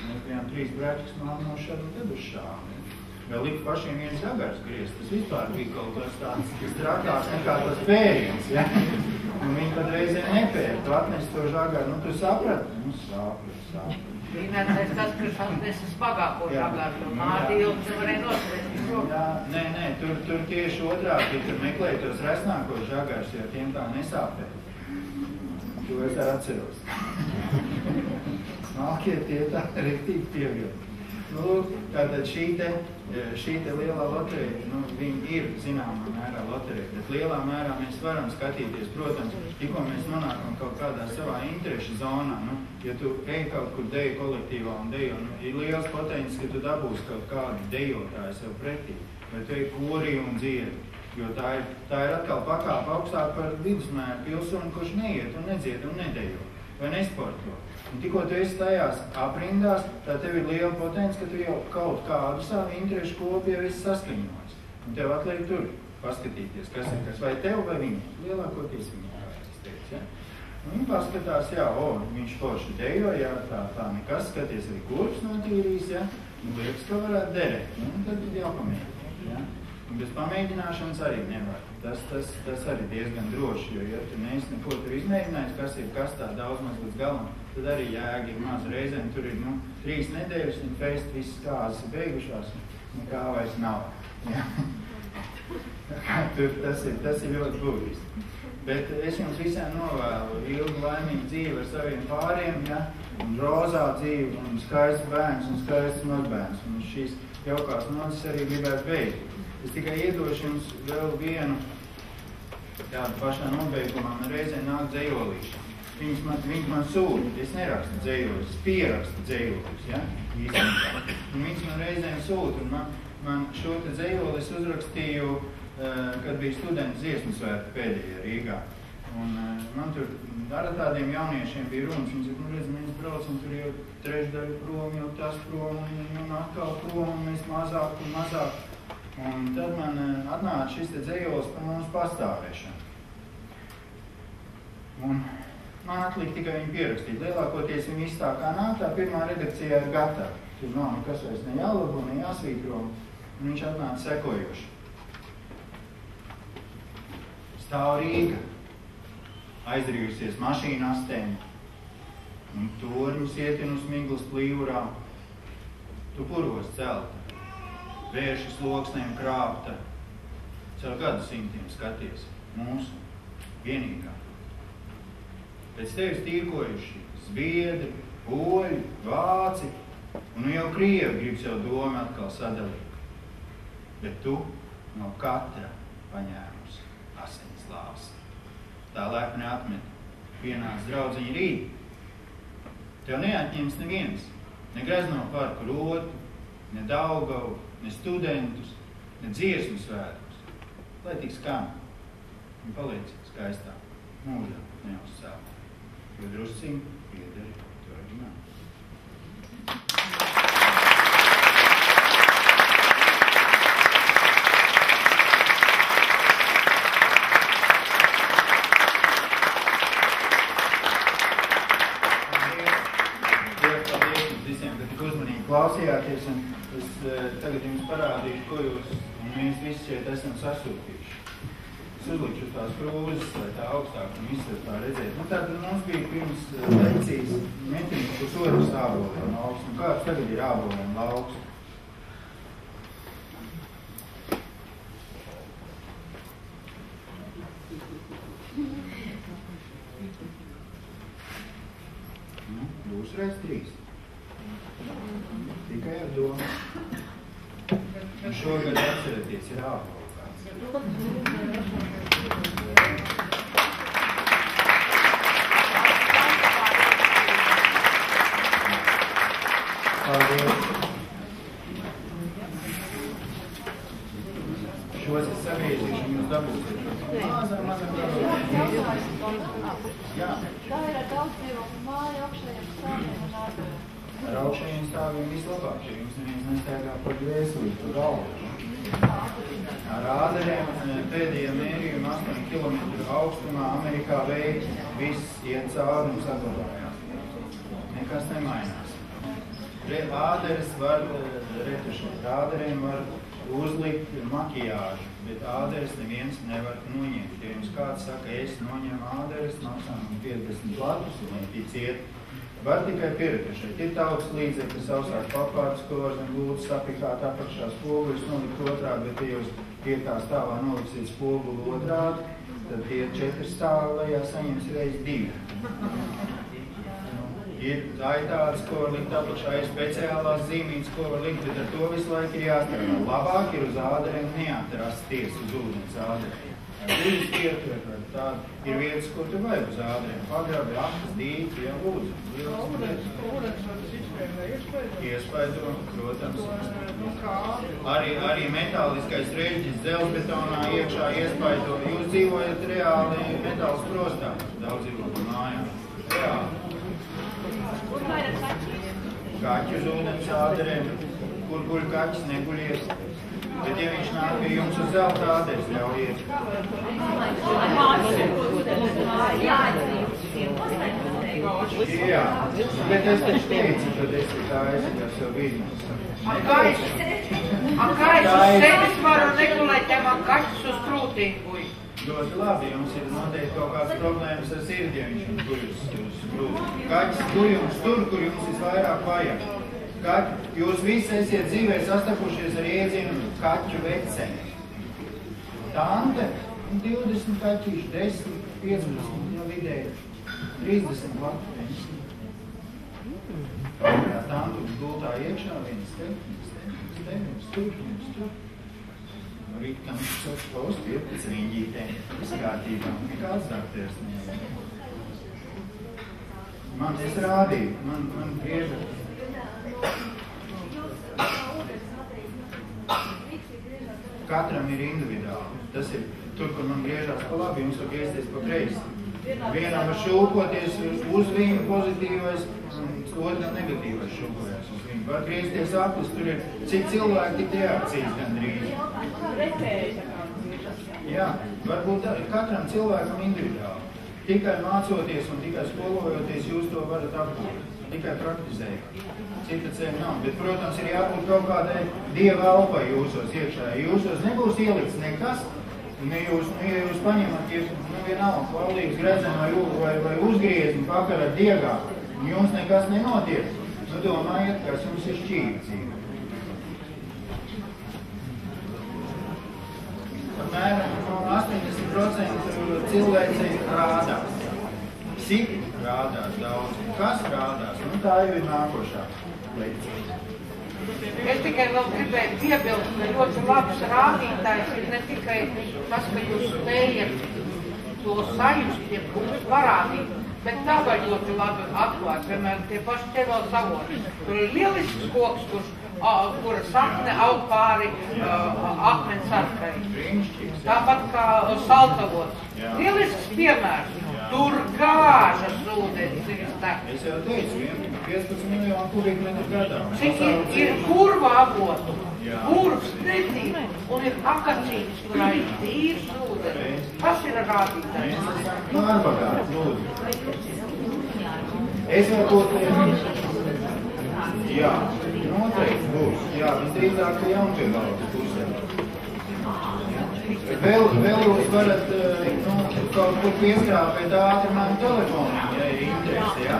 Mēs bijām 3 brēķis no šādu dedušām. Vēl likt pašiem viens žagars griezt. Tas vispār bija kaut kas tāds, kas trakās nekā tas pēriens, ja? Un viņi pat reizēm nepēr. Tu atnesi to žagaru, tu saprati? Saprati. Vienīgais tas, kurš atnesa smagāko žagaru, no mādīlu, tu varēja nosvērt. Nē, tur tieši otrādi, ja tur meklēja tos resnākos žagarus, jo tiem tā nesāpē. To es atceros. Smalkie tie tā rektīgi pievilti. Tātad šī te lielā loterija, viņi ir zināmā mērā loterija, bet lielā mērā mēs varam skatīties, protams, tikko mēs nonākam kaut kādā savā interešu zonā, ja tu ej kaut kur deju kolektīvā un dejo, ir liels potenciāls, ka tu dabūsi kaut kādu dejotāju sev pretī, vai tu ej korī un dziedi. Jo tā ir atkal pakāpa augstāk par vidusmēru pilsoni, kurš neiet un nedzied un nedejo vai nesporto. Un tikko tu esi tajās aprindās, tā tev ir liela potence, ka tu jau kaut kādu savu interešu kopu jau esi saskaņojis. Un tev atliek tur paskatīties, kas ir kas, vai tev vai viņu. Lielākoties viņu, kā es teicu, ja? Un viņi paskatās, jā, viņš forši dejo, jā, tā nekas, skaties arī kurps notīrīs, ja? Un liekas, ka varētu derēt. Un tad jāpamēģina, ja? Un bez pamēģināšanas arī nevar. Tas arī diezgan droši, jo, ja tu neesi neko tur izmēģinājis, kas tā daudz maz līdz galam, tad arī jēga ir maz reizēm. Tur ir, 3 nedēļas, un fest visas kāzas ir beigušās, nekā vairs nav. Ja? Tas ir ļoti būtiski. Bet es jums visiem novēlu ilgu laimīgu dzīvi ar saviem pāriem, ja? Un rozā dzīvi, un skaists bērns, un skaists mazbērns. Un šīs jaukās nocis arī gribētu beigt. Es tikai iedošu jums vēl vienu tādu pašā nobeigumā, man reizē nāk dzejolīši. Viņi man sūta, es nerakstu dzejolīšus, es pierakstu dzejolīšus, ja? Īstenībā. Un viņas man reizēm sūta, un man šo te dzejoli es uzrakstīju, kad bija studentu dziesmu svētki pēdējā Rīgā. Un man tur ar tādiem jauniešiem bija runas, viņi saka, redz, mēs braucam tur jau trešdaļu prom, jau tas prom, un atkal prom, un mēs mazāk un mazāk. Un tad man atnāca šis te dzejols par mums pastāvēšanu. Un man atlika tikai viņu pierakstīt. Lielākoties viņa viss tā kā nāk, tā pirmā redakcijā ir gatava. Tur nav nekas vairs ne jālabo, ne jāsvītro. Un viņš atnāca sekojoši. Stāv Rīga, aizrījusies mašīnastēm, un torņus ietin uz miglas plīvurā. Tu purvos celta. Vēršas loksnēm krāpta, caur gadu simtiem skaties, mūsu vienīgā. Pēc tevis tīkojuši zviedri, poļi, vāci, un jau krievi grib sev domu atkal sadalīt. Bet tu no katra paņēmusi asins lāvas. Tā lepni atmet, pienāc draudziņi rīt. Tev neatņems neviens, ne Grezno parku rotu, ne Daugavu, ne studentus, ne dziesmu svētkus, lai tik skan un paliec skaistā mūžā neuzcēl, jo drusciņi piedari to oriģinālu. Paldies visiem, ka tik uzmanīgi klausījāties, un es tagad jums parādīšu, ko jūs un mēs visi šeit esam sasūtījuši. Es uzlikšu tās krūzes, lai tā augstāk un izsver tā redzēt. Nu, tātad mums bija pirms lekcijas metrīgs pusotras āboliem lauks. Un kāds tagad ir āboliem lauks? Nu, būs reiz 3. Tikai ar domu. Un šogad atcerieties, ir ābolu kāds. Paldies. Šos es sagriezīšu, un jūs dabūsiet šos. Jā. Tā ir ar daudz dzīvokļu māju, augšējiem stāviem un ātriem. Ar augšējiem stāviem vislabāk, jo jums neviens nestaigā par dvēselī, par galvu. Ar āderiem pēdējā mērījuma 8 km augstumā Amerikā veids viss iet cauri un saglabājās. Nekas nemainās. Āderes var retušēt, āderiem var uzlikt makijāžu, bet āderes neviens nevar noņemt. Ja jums kāds saka, es noņemu āderes, maksām 50 latus, un neticiet, var tikai pieretušēt. Ir tautas līdzekļi, sausās papārds, ko var zem gultas sapikāt apakšā spoguļus, nolikt otrādi, bet ja jūs piekā stāvā noliksiet spoguli otrādi, tad tie 4 stāvi lejā saņems reiz 2. Ir tādas, ko var likt apakšā, ir speciālās zīmītes, ko var likt, bet ar to visu laiku ir jāstrādā. Labāk ir uz āderiem neatrasties uz ūdens āderiem. Līdz pietiek, tā ir vietas, kur tu vajag uz ādriem. Pagrabi, apkas, dīķi, jā, lūdzu. Ūdens sistēma Iespaido, protams. Arī metāliskais reļģis dzelzbetonā iekšā iespaido. Jūs dzīvojat reāli metāls prostā. Daudz dzīvot mājā. Reāli. Kur vairāk kaķis? Kaķi uz ūdens ādriem. Kur guļ kaķis, neguļies. Bet, ja viņš nāk pie jums uz zelta ādēs, ļaujiet. Jā, bet es taču teicu, tad es tā esi ar savu biznesu. Kā es uz sevis varu negulēt, ja man kaķis uz krūtīm guļ? Ļoti labi, jums ir noteikti kaut kāds problēmas ar sirdi, ja viņš guļ uz krūtīm. Kaķis guļ jums tur, kur jums visvairāk vajag. Jūs visi esiet dzīvē sastapušies ar iedzienu kaķu veceni. Tante, 20 kaķīši, 10, 15, jau vidēji, 30 Latvijas. Tante gultā iekšā, viens tur. Rīt, kam viņš post 15 riņģītēm, viskārtībā, nekā atzākties. Man es rādīju, man grieža. Katram ir individuāli. Tas ir tur, kur man griežās pa labi, jums var griezties pa kreisi. Vienam var šūpoties uz viņu pozitīvais, otram negatīvais šūpoties uz viņu. Var griezties apus, tur ir cik cilvēki, tik reakcijas gandrīz. Jā, varbūt katram cilvēkam individuāli. Tikai mācoties un tikai skolojoties, jūs to varat apgūt. Tikai praktizējot. Cita ceļa nav. Bet, protams, ir jābūt kaut kādai dieva elpai jūsos iekšā. Jūsos nebūs ielikts nekas, un ja jūs paņemat, vienalga kvaldības gredzenu vai uzgriezni pakar ar diegā, un jums nekas nenotiek, domājiet, kas jums ir šķīvcība. Apmēram 80% cilvēcei rādās. Cik rādās daudz? Kas rādās? Tā jau ir nākošā lekcija. Es tikai vēl gribēju piebilst, ka ļoti labs rādītājs ir ne tikai tas, ka jūs spējat to sajust, ja jūs parādīt, bet tā var ļoti labi atklāt, piemēram, tie paši ķevelzavoni. Tur ir lielisks koks, kura sakne aug pāri akmens atkai. Tāpat kā saltavots. Lielisks piemērs. Tur gāžas ūdens ir tā. Es jau teicu, 15 miljonu kubikmetru gadā. Cik ir kurva avotu, kurvs netīk, un ir akacītis, kurā ir tīrs ūdens. Tas ir rādītājs. Mēs esam pārbagāti, lūdzu. Es varbūt... Jā, noteikti būs. Jā, visdrīzāk jaunpievaldes pusē. Vēl jūs varat kaut kur pieskrāpēt ātrumām telefoniem, ja ir interesi, ja?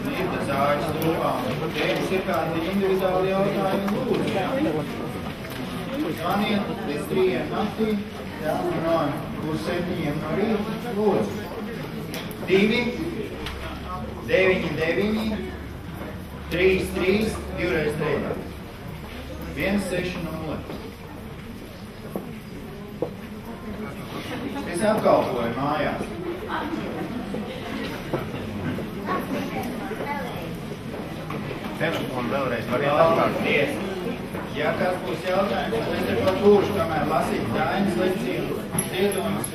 Ir tas āķis trūpām. Te jums ir kādi individuāli jautājumi lūdzu, ja? Zvaniet līdz 3 naktī, ja? No 7 no rīta, lūdzu. 2, 9, 9, 3, 3, 2 reiz 3. 1, 6, 0. Es apkalpoju mājās. Telefonu vēlreiz variet atkārtot. Ja kāds būs jautājums, tad es te pat būšu, kamēr lasīt Dainas lekciju, ziedonis,